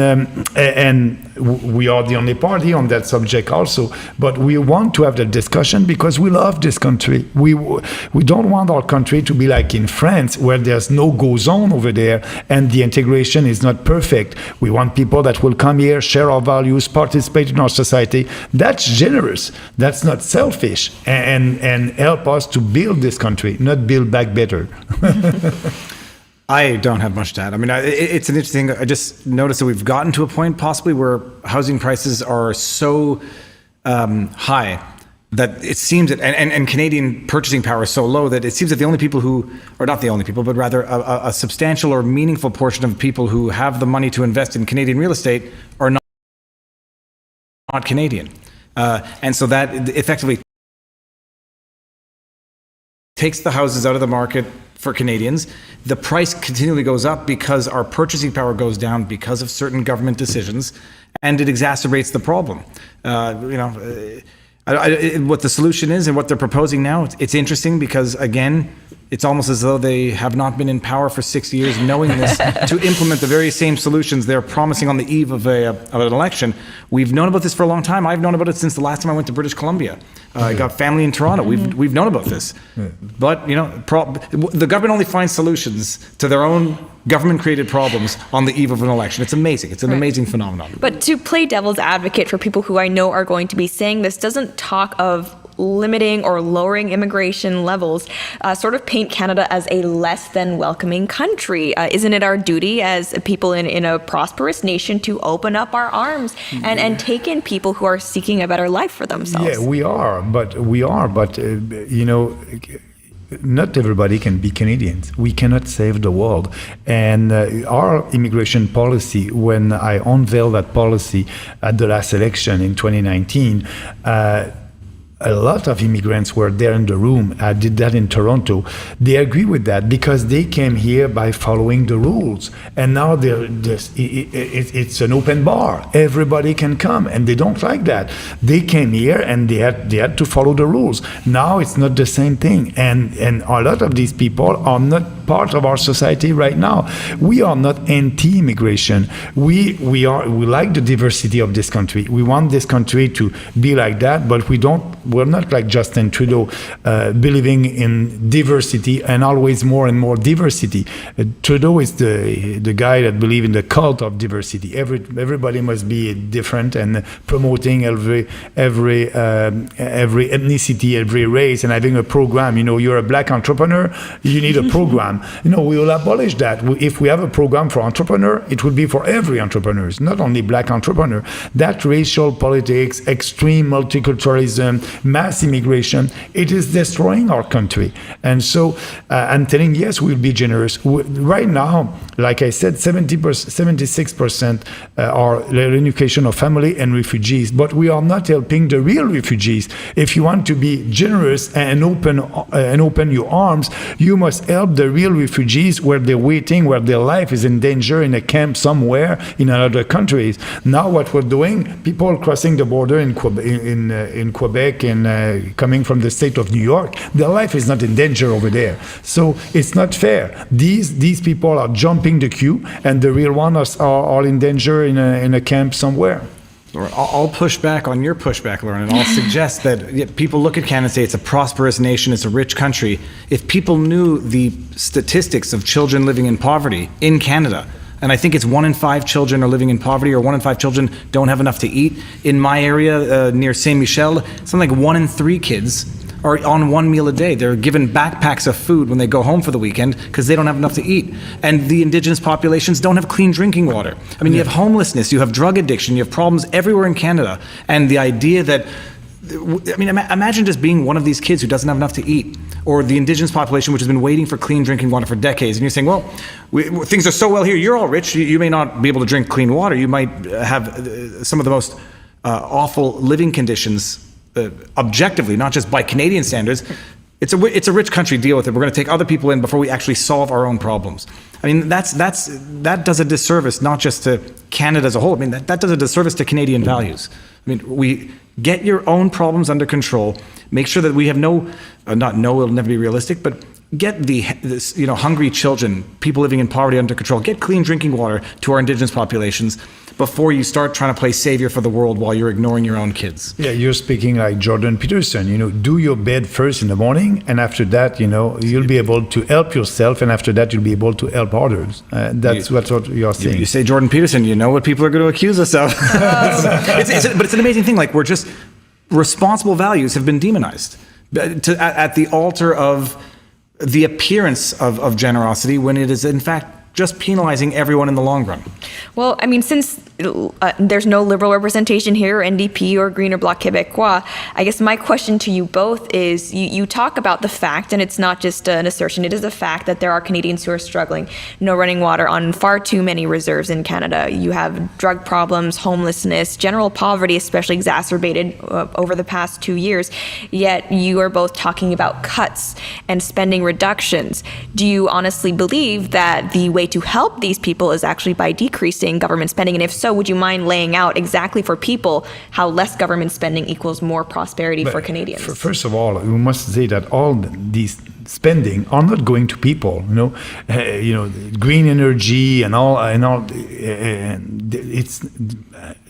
we are the only party on that subject also. But we want to have that discussion because we love this country. We don't want our country to be like in France, where there's no go zone over there and the integration is not perfect. We want people that will come here, share our values, participate in our society. That's generous. That's not selfish, and help us to build this country, not build back better. I don't have much to add. I mean, it's an interesting. I just noticed that we've gotten to a point possibly where housing prices are so high that it seems that, and Canadian purchasing power is so low that it seems that the only people who, or not the only people, but rather a substantial or meaningful portion of people who have the money to invest in Canadian real estate are not Canadian. And so that effectively takes the houses out of the market for Canadians. The price continually goes up because our purchasing power goes down because of certain government decisions, and it exacerbates the problem. What the solution is and what they're proposing now, it's interesting because, again, it's almost as though they have not been in power for 6 years knowing this to implement the very same solutions they're promising on the eve of an election. We've known about this for a long time. I've known about it since the last time I went to British Columbia. I got family in Toronto. We've known about this. But, the government only finds solutions to their own government-created problems on the eve of an election. It's amazing. It's an amazing phenomenon. But to play devil's advocate for people who I know are going to be saying this, doesn't talk of limiting or lowering immigration levels sort of paint Canada as a less than welcoming country? Isn't it our duty as people in a prosperous nation to open up our arms and take in people who are seeking a better life for themselves? Yeah, we are, but not everybody can be Canadians. We cannot save the world. And our immigration policy, when I unveiled that policy at the last election in 2019, a lot of immigrants were there in the room. I did that in Toronto. They agree with that because they came here by following the rules. And now it's an open bar. Everybody can come, and they don't like that. They came here and they had to follow the rules. Now it's not the same thing. And a lot of these people are not part of our society right now. We are not anti-immigration. We like the diversity of this country. We want this country to be like that, but we don't we're not like Justin Trudeau, believing in diversity and always more and more diversity. Trudeau is the guy that believes in the cult of diversity. Everybody must be different, and promoting every ethnicity, every race, and having a program. You're a black entrepreneur, you need a program. We will abolish that. If we have a program for entrepreneur, it will be for every entrepreneur, not only black entrepreneur. That racial politics, extreme multiculturalism, mass immigration, it is destroying our country. And so I'm telling, yes, we'll be generous. Right now, like I said, 76% are relocation of family and refugees, but we are not helping the real refugees. If you want to be generous and open your arms, you must help the real refugees where they're waiting, where their life is in danger in a camp somewhere in another countries. Now what we're doing, people crossing the border in Quebec and coming from the state of New York, their life is not in danger over there. So it's not fair. These people are jumping the queue, and the real ones are in danger in a camp somewhere. I'll push back on your pushback, Lauren, and I'll suggest that people look at Canada and say it's a prosperous nation, it's a rich country. If people knew the statistics of children living in poverty in Canada, and I think it's 1 in 5 children are living in poverty, or 1 in 5 children don't have enough to eat. In my area near Saint Michel, something like 1 in 3 kids are on 1 meal a day. They're given backpacks of food when they go home for the weekend because they don't have enough to eat. And the indigenous populations don't have clean drinking water. I mean, you have homelessness, you have drug addiction, you have problems everywhere in Canada. And the idea that, imagine just being one of these kids who doesn't have enough to eat, or the indigenous population which has been waiting for clean drinking water for decades, and you're saying, well, things are so well here, you're all rich, you may not be able to drink clean water, you might have some of the most awful living conditions objectively, not just by Canadian standards. It's a rich country, deal with it. We're going to take other people in before we actually solve our own problems. I mean, that does a disservice not just to Canada as a whole. I mean, that does a disservice to Canadian values. I mean, we get your own problems under control. Make sure that we have it'll never be realistic, but get this, hungry children, people living in poverty under control. Get clean drinking water to our indigenous populations before you start trying to play savior for the world while you're ignoring your own kids. Yeah, you're speaking like Jordan Peterson. Do your bed first in the morning, and after that, you'll be able to help yourself, and after that, you'll be able to help others. That's what you're saying. You say Jordan Peterson, you know what people are going to accuse us of. But it's an amazing thing. Like, we're just, responsible values have been demonized at the altar of the appearance of generosity, when it is in fact just penalizing everyone in the long run. Well, I mean, since there's no Liberal representation here, NDP or Green or Bloc Québécois, I guess my question to you both is, you talk about the fact, and it's not just an assertion, it is a fact that there are Canadians who are struggling. No running water on far too many reserves in Canada. You have drug problems, homelessness, general poverty, especially exacerbated over the past 2 years. Yet you are both talking about cuts and spending reductions. Do you honestly believe that the way to help these people is actually by decreasing government spending? And if so, would you mind laying out exactly for people how less government spending equals more prosperity for Canadians? First of all, we must say that all these spending are not going to people. Green energy and all.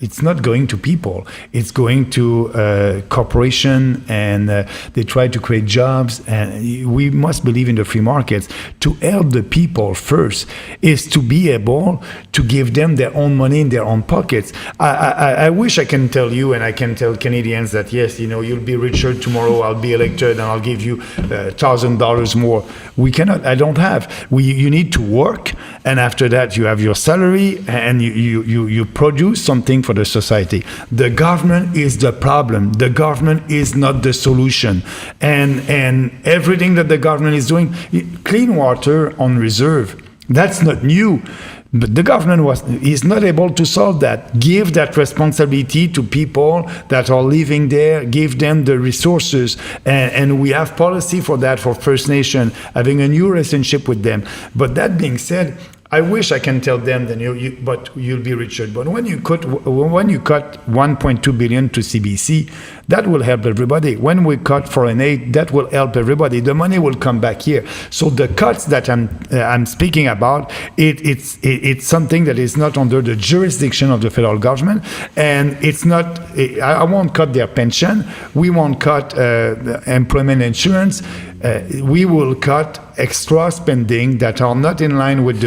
It's not going to people. It's going to corporation, and they try to create jobs. And we must believe in the free markets. To help the people first is to be able to give them their own money in their own pockets. I wish I can tell you, and I can tell Canadians that yes, you'll be richer tomorrow. I'll be elected, and I'll give you $1,000 more. We cannot. I don't have. You need to work, and after that you have your salary, and you produce something for the society. The government is the problem. The government is not the solution. And everything that the government is doing, clean water on reserve, that's not new. But the government is not able to solve that. Give that responsibility to people that are living there. Give them the resources, and we have policy for that for First Nation, having a new relationship with them. But that being said, I wish I can tell them, then but you'll be richer. But when you cut 1.2 billion to CBC, that will help everybody. When we cut foreign aid, that will help everybody. The money will come back here. So the cuts that I'm speaking about, it's something that is not under the jurisdiction of the federal government, and it's not. I won't cut their pension. We won't cut employment insurance. We will cut extra spending that are not in line with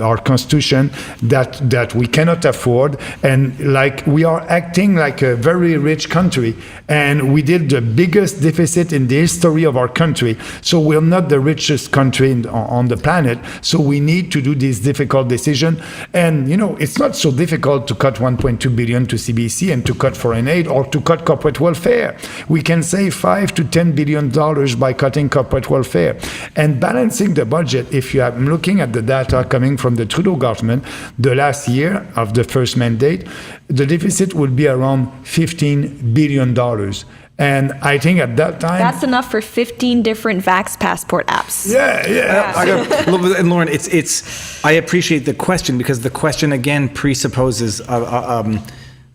our constitution, that we cannot afford, and like we are acting like a very rich country, and we did the biggest deficit in the history of our country. So we're not the richest country on the planet. So we need to do this difficult decision, and it's not so difficult to cut 1.2 billion to CBC and to cut foreign aid or to cut corporate welfare. We can save $5 to $10 billion by cutting corporate welfare. And balancing the budget, if you are looking at the data coming from the Trudeau government, the last year of the first mandate, the deficit will be around $15 billion. And I think at that time... That's enough for 15 different Vax Passport apps. Yeah. And Lauren, I appreciate the question, because the question again presupposes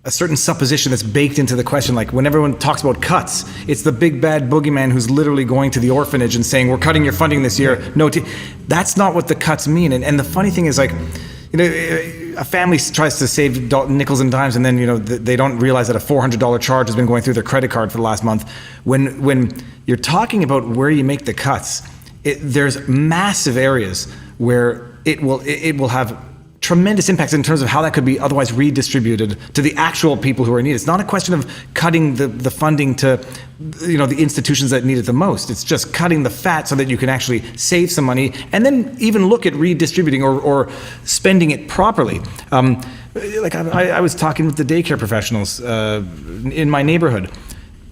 a certain supposition that's baked into the question. Like when everyone talks about cuts, it's the big bad boogeyman who's literally going to the orphanage and saying, we're cutting your funding this year. No, that's not what the cuts mean. And the funny thing is, like, a family tries to save nickels and dimes, and then they don't realize that a $400 charge has been going through their credit card for the last month. When you're talking about where you make the cuts, there's massive areas where it will have tremendous impacts in terms of how that could be otherwise redistributed to the actual people who are in need. It's not a question of cutting the funding to the institutions that need it the most. It's just cutting the fat so that you can actually save some money and then even look at redistributing or spending it properly. I was talking with the daycare professionals in my neighborhood,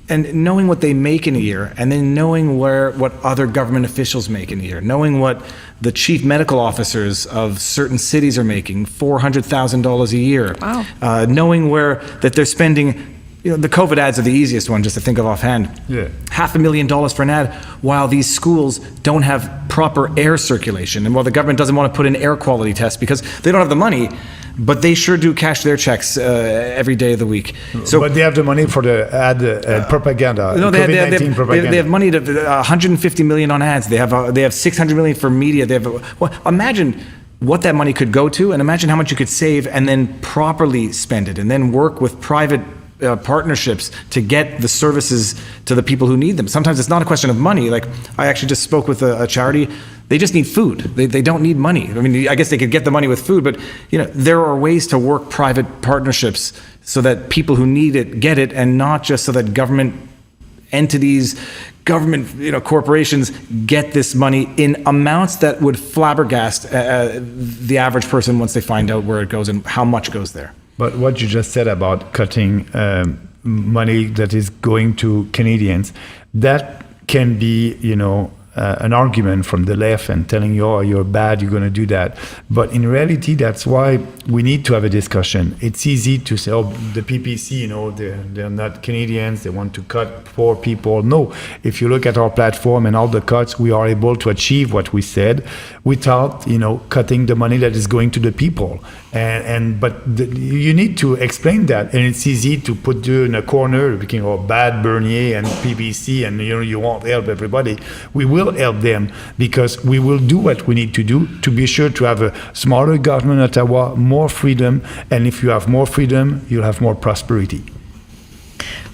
and knowing what they make in a year, and then knowing what other government officials make in a year, knowing what the chief medical officers of certain cities are making, $400,000 a year. Wow. Knowing that they're spending, the COVID ads are the easiest one just to think of offhand. Yeah. $500,000 for an ad, while these schools don't have proper air circulation, and while the government doesn't want to put in air quality tests because they don't have the money, but they sure do cash their chechs every day of the week. So, but they have the money for the ad propaganda. No, COVID-19 propaganda. They have money to $150 million on ads. They have $600 million for media. Imagine what that money could go to, and imagine how much you could save, and then properly spend it, and then work with private partnerships to get the services to the people who need them. Sometimes it's not a question of money. Like, I actually just spoke with a charity. They just need food. They don't need money. I mean, I guess they could get the money with food, but there are ways to work private partnerships so that people who need it get it, and not just so that government entities, government corporations get this money in amounts that would flabbergast the average person once they find out where it goes and how much goes there. But what you just said about cutting money that is going to Canadians, that can be, an argument from the left and telling you, oh, you're bad, you're going to do that. But in reality, that's why we need to have a discussion. It's easy to say, oh, the PPC, they're not Canadians, they want to cut poor people. No, if you look at our platform and all the cuts, we are able to achieve what we said without, cutting the money that is going to the people. You need to explain that, and it's easy to put you in a corner, thinking, oh, bad Bernier and PPC, and you won't help everybody. We will help them, because we will do what we need to do to be sure to have a smaller government in Ottawa, more freedom, and if you have more freedom, you'll have more prosperity.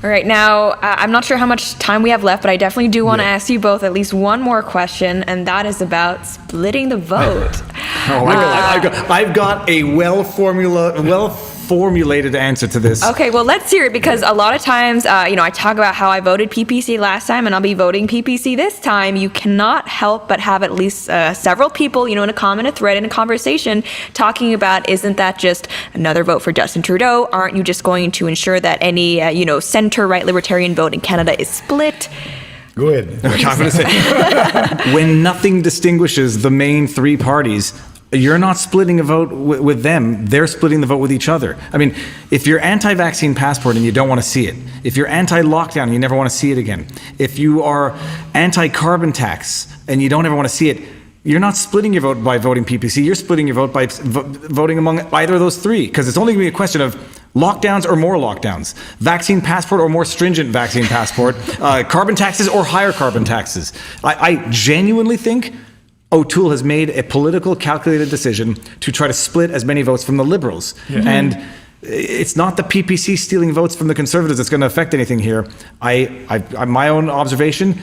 All right, now, I'm not sure how much time we have left, but I definitely do want to ask you both at least one more question, and that is about splitting the vote. I've got a well-formulated answer to this. Okay, well, let's hear it, because a lot of times, I talk about how I voted PPC last time, and I'll be voting PPC this time. You cannot help but have at least several people, in a comment, a thread, in a conversation, talking about, isn't that just another vote for Justin Trudeau? Aren't you just going to ensure that any, center-right libertarian vote in Canada is split? Go ahead. I'm going to say, when nothing distinguishes the main three parties, you're not splitting a vote with them. They're splitting the vote with each other. I mean, if you're anti-vaccine passport and you don't want to see it, if you're anti-lockdown and you never want to see it again, if you are anti-carbon tax and you don't ever want to see it, you're not splitting your vote by voting PPC. You're splitting your vote by voting among either of those three, because it's only going to be a question of lockdowns or more lockdowns, vaccine passport or more stringent vaccine passport, carbon taxes or higher carbon taxes. I genuinely think O'Toole has made a political, calculated decision to try to split as many votes from the Liberals. And it's not the PPC stealing votes from the Conservatives that's going to affect anything here. My own observation,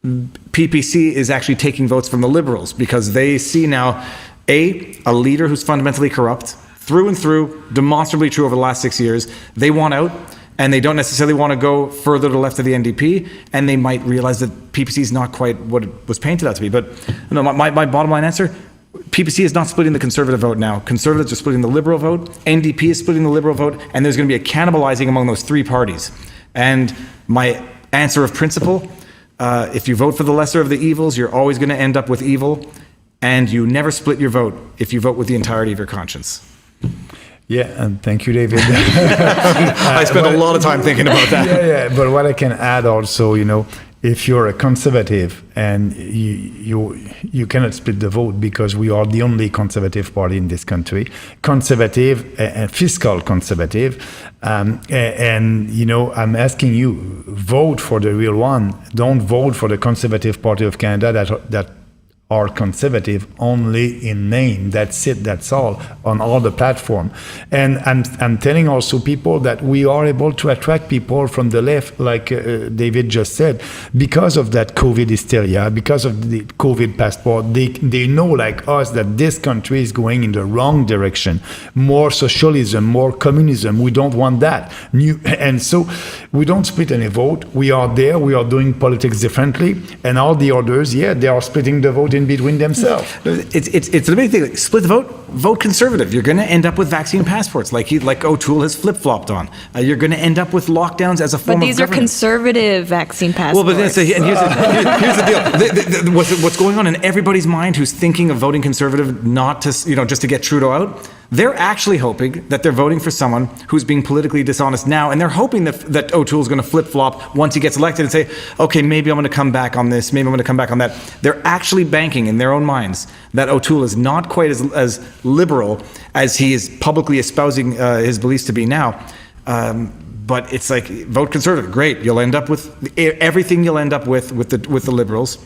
PPC is actually taking votes from the Liberals because they see now a leader who's fundamentally corrupt, through and through, demonstrably true over the last 6 years. They want out, and they don't necessarily want to go further to the left of the NDP, and they might realize that PPC is not quite what it was painted out to be. But no, my bottom line answer, PPC is not splitting the Conservative vote now. Conservatives are splitting the Liberal vote, NDP is splitting the Liberal vote, and there's going to be a cannibalizing among those three parties. And my answer of principle, if you vote for the lesser of the evils, you're always going to end up with evil, and you never split your vote if you vote with the entirety of your conscience. Yeah, and thank you, David. I spent a lot of time thinking about that. Yeah, but what I can add also, if you're a conservative and you cannot split the vote because we are the only conservative party in this country, conservative and fiscal conservative, and I'm asking you, vote for the real one. Don't vote for the Conservative Party of Canada that are conservative only in name. That's it, that's all, on all the platform. And I'm telling also people that we are able to attract people from the left, like David just said, because of that COVID hysteria, because of the COVID passport. They know, like us, that this country is going in the wrong direction. More socialism, more communism. We don't want that. And so we don't split any vote. We are there, we are doing politics differently, and all the others, they are splitting the vote in between themselves. It's the big thing. Like, split the vote Conservative. You're going to end up with vaccine passports, like O'Toole has flip-flopped on. You're going to end up with lockdowns as a form of government. But these are conservative vaccine passports. Well, but here's the deal. What's going on in everybody's mind who's thinking of voting Conservative, not to just to get Trudeau out? They're actually hoping that they're voting for someone who's being politically dishonest now, and they're hoping that O'Toole's going to flip-flop once he gets elected and say, okay, maybe I'm going to come back on this, maybe I'm going to come back on that. They're actually banking in their own minds that O'Toole is not quite as liberal as he is publicly espousing his beliefs to be now. But it's like, vote Conservative, great. You'll end up with everything you'll end up with the Liberals.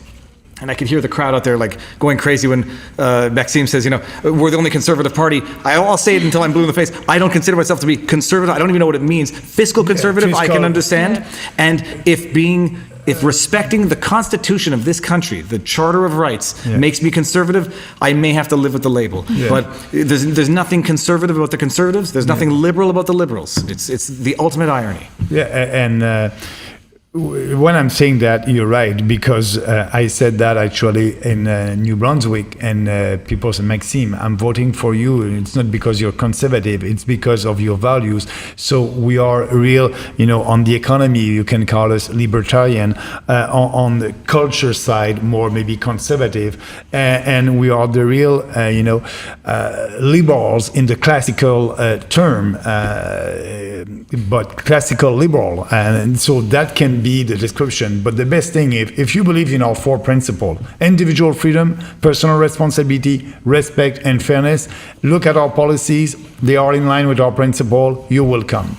And I could hear the crowd out there like going crazy when Maxime says, we're the only conservative party. I'll say it until I'm blue in the face. I don't consider myself to be conservative. I don't even know what it means. Fiscal conservative, I can understand. Yeah. And if respecting the Constitution of this country, the Charter of Rights, makes me conservative, I may have to live with the label. Yeah. But there's nothing conservative about the conservatives. There's nothing liberal about the liberals. It's the ultimate irony. Yeah, and when I'm saying that, you're right, because I said that actually in New Brunswick, and people said, Maxime, I'm voting for you. It's not because you're conservative, it's because of your values. So we are real, on the economy, you can call us libertarian, on the culture side, more maybe conservative, and we are the real, liberals in the classical term, but classical liberal. And so that can be the description. But the best thing, if you believe in our four principles: individual freedom, personal responsibility, respect, and fairness, look at our policies. They are in line with our principle. You will come.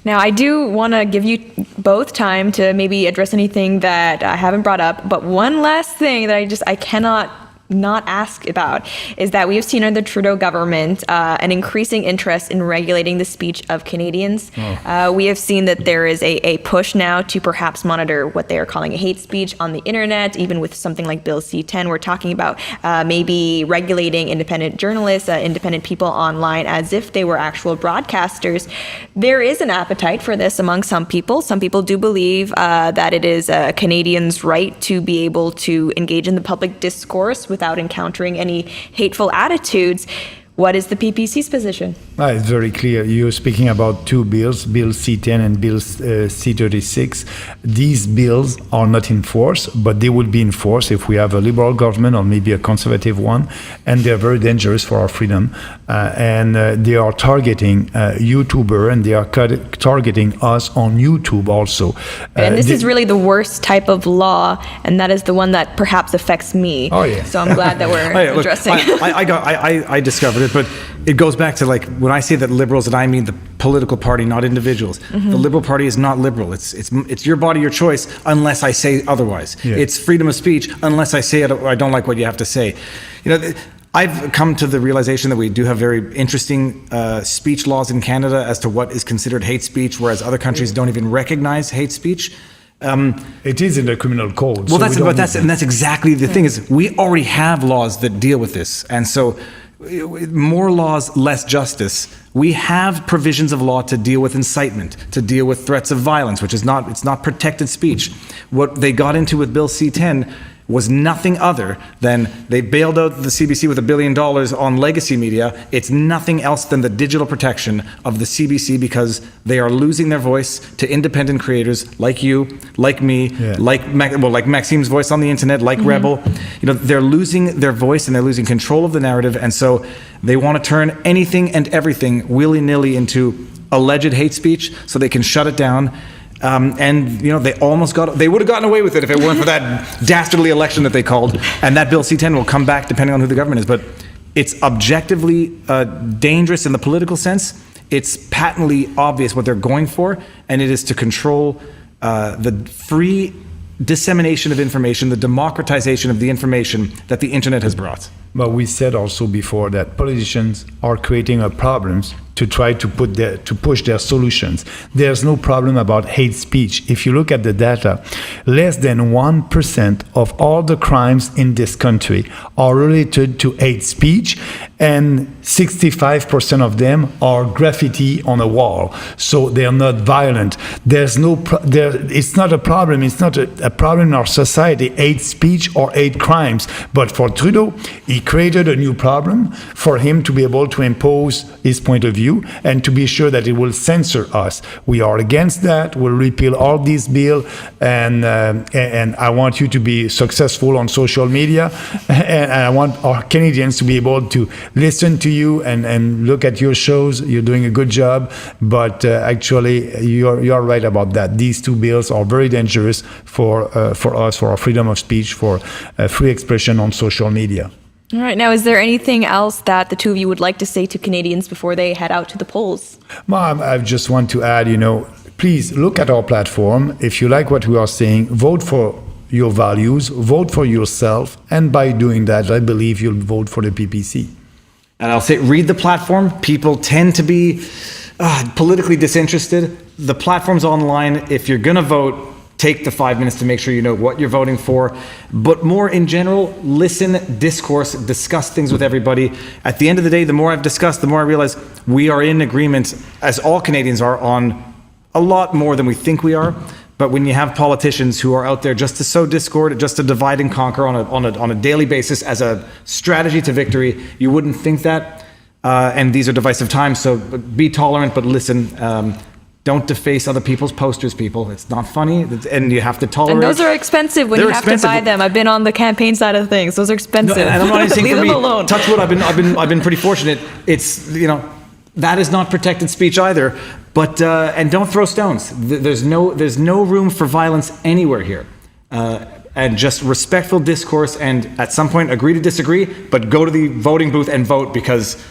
Now, I do want to give you both time to maybe address anything that I haven't brought up, but one last thing that I cannot not ask about is that we have seen under the Trudeau government an increasing interest in regulating the speech of Canadians. We have seen that there is a push now to perhaps monitor what they are calling a hate speech on the internet, even with something like Bill C-10. We're talking about maybe regulating independent journalists, independent people online as if they were actual broadcasters. There is an appetite for this among some people. Some people do believe that it is a Canadian's right to be able to engage in the public discourse without encountering any hateful attitudes. What is the PPC's position? It's very clear. You're speaking about two bills, Bill C-10 and Bill C-36. These bills are not in force, but they will be in force if we have a liberal government or maybe a conservative one, and they're very dangerous for our freedom. They are targeting YouTuber, and they are targeting us on YouTube also. And this is really the worst type of law, and that is the one that perhaps affects me. Oh, yeah. So I'm glad that we're Look, addressing. I discovered it, but it goes back to, like, when I say that liberals, and I mean the political party, not individuals. The Liberal Party is not liberal. It's your body, your choice, unless I say otherwise. Yeah. It's freedom of speech unless I say I don't like what you have to say. I've come to the realization that we do have very interesting speech laws in Canada as to what is considered hate speech, whereas other countries don't even recognize hate speech. It is in the criminal code. Well, so that's exactly the thing is we already have laws that deal with this, and so more laws, less justice. We have provisions of law to deal with incitement, to deal with threats of violence, which is not protected speech. What they got into with Bill C-10 was nothing other than they bailed out the CBC with $1 billion on legacy media. It's nothing else than the digital protection of the CBC because they are losing their voice to independent creators like you, like me, like Maxime's voice on the internet, like Rebel. They're losing their voice and they're losing control of the narrative, and so they want to turn anything and everything willy-nilly into alleged hate speech so they can shut it down. They would have gotten away with it if it weren't for that dastardly election that they called. And that Bill C-10 will come back depending on who the government is. But it's objectively dangerous in the political sense. It's patently obvious what they're going for, and it is to control the free dissemination of information, the democratization of the information that the internet has brought. But we said also before that politicians are creating problems to try to push their solutions. There's no problem about hate speech. If you look at the data, less than 1% of all the crimes in this country are related to hate speech, and 65% of them are graffiti on a wall. So they're not violent. It's not a problem. It's not a problem in our society, hate speech or hate crimes. But for Trudeau, he created a new problem for him to be able to impose his point of view and to be sure that it will censor us. We are against that. We'll repeal all these bills, and I want you to be successful on social media, and I want our Canadians to be able to listen to you and look at your shows. You're doing a good job, but actually you're right about that. These two bills are very dangerous for us, for our freedom of speech, for free expression on social media. All right. Now, is there anything else that the two of you would like to say to Canadians before they head out to the polls? Mom, I just want to add, please look at our platform. If you like what we are saying, vote for your values, vote for yourself, and by doing that, I believe you'll vote for the PPC. And I'll say, read the platform. People tend to be politically disinterested. The platform's online. If you're going to vote, take the 5 minutes to make sure you know what you're voting for. But more in general, listen, discourse, discuss things with everybody. At the end of the day, the more I've discussed, the more I realize we are in agreement, as all Canadians are, on a lot more than we think we are. But when you have politicians who are out there just to sow discord, just to divide and conquer on a daily basis as a strategy to victory, you wouldn't think that. And these are divisive times, so be tolerant, but listen. Don't deface other people's posters, people. It's not funny, and you have to tolerate. And those are expensive when you have to buy them. I've been on the campaign side of things. Those are expensive. No, and I'm not even saying Leave for them me. alone. Touch wood. I've been pretty fortunate. It's that is not protected speech either. But and don't throw stones. There's no room for violence anywhere here. And just respectful discourse, and at some point agree to disagree, but go to the voting booth and vote, because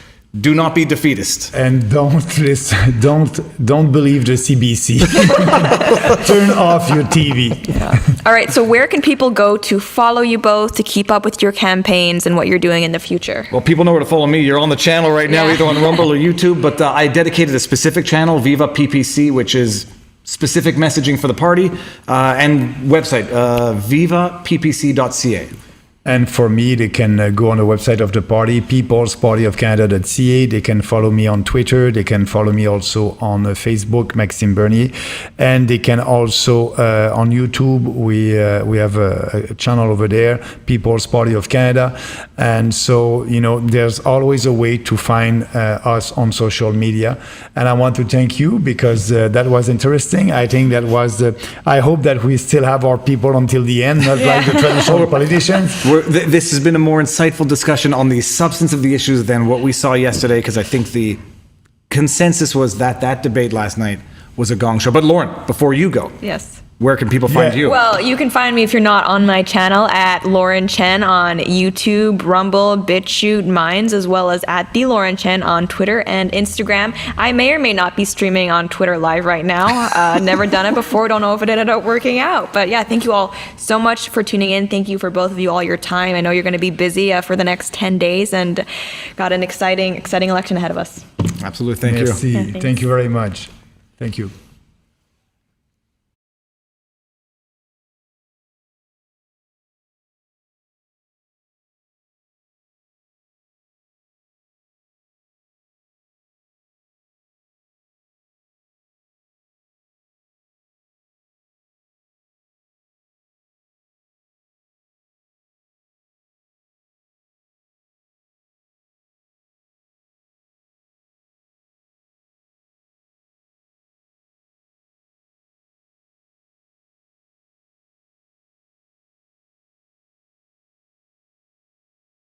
do not be defeatist. And don't listen, don't believe the CBC. Turn off your TV. Yeah. All right, so where can people go to follow you both, to keep up with your campaigns and what you're doing in the future? Well, people know where to follow me. You're on the channel right now, either on Rumble or YouTube, but I dedicated a specific channel, Viva PPC, which is specific messaging for the party, and website, vivappc.ca. And for me, they can go on the website of the party, peoplespartyofcanada.ca. They can follow me on Twitter. They can follow me also on Facebook, Maxime Bernier. And they can also, on YouTube, we have a channel over there, People's Party of Canada. And so, there's always a way to find us on social media. And I want to thank you because that was interesting. I think that was, I hope that we still have our people until the end, not like the traditional politicians. This has been a more insightful discussion on the substance of the issues than what we saw yesterday, because I think the consensus was that debate last night was a gong show. But Lauren, before you go, Yes. where can people find you? Well, you can find me if you're not on my channel at Lauren Chen on YouTube, Rumble, BitChute, Minds, as well as at The Lauren Chen on Twitter and Instagram. I may or may not be streaming on Twitter live right now. Never done it before. Don't know if it ended up working out. But yeah, thank you all so much for tuning in. Thank you for both of you all your time. I know you're going to be busy for the next 10 days and got an exciting election ahead of us. Absolutely. Thank you. Merci. Thank you very much. Thank you.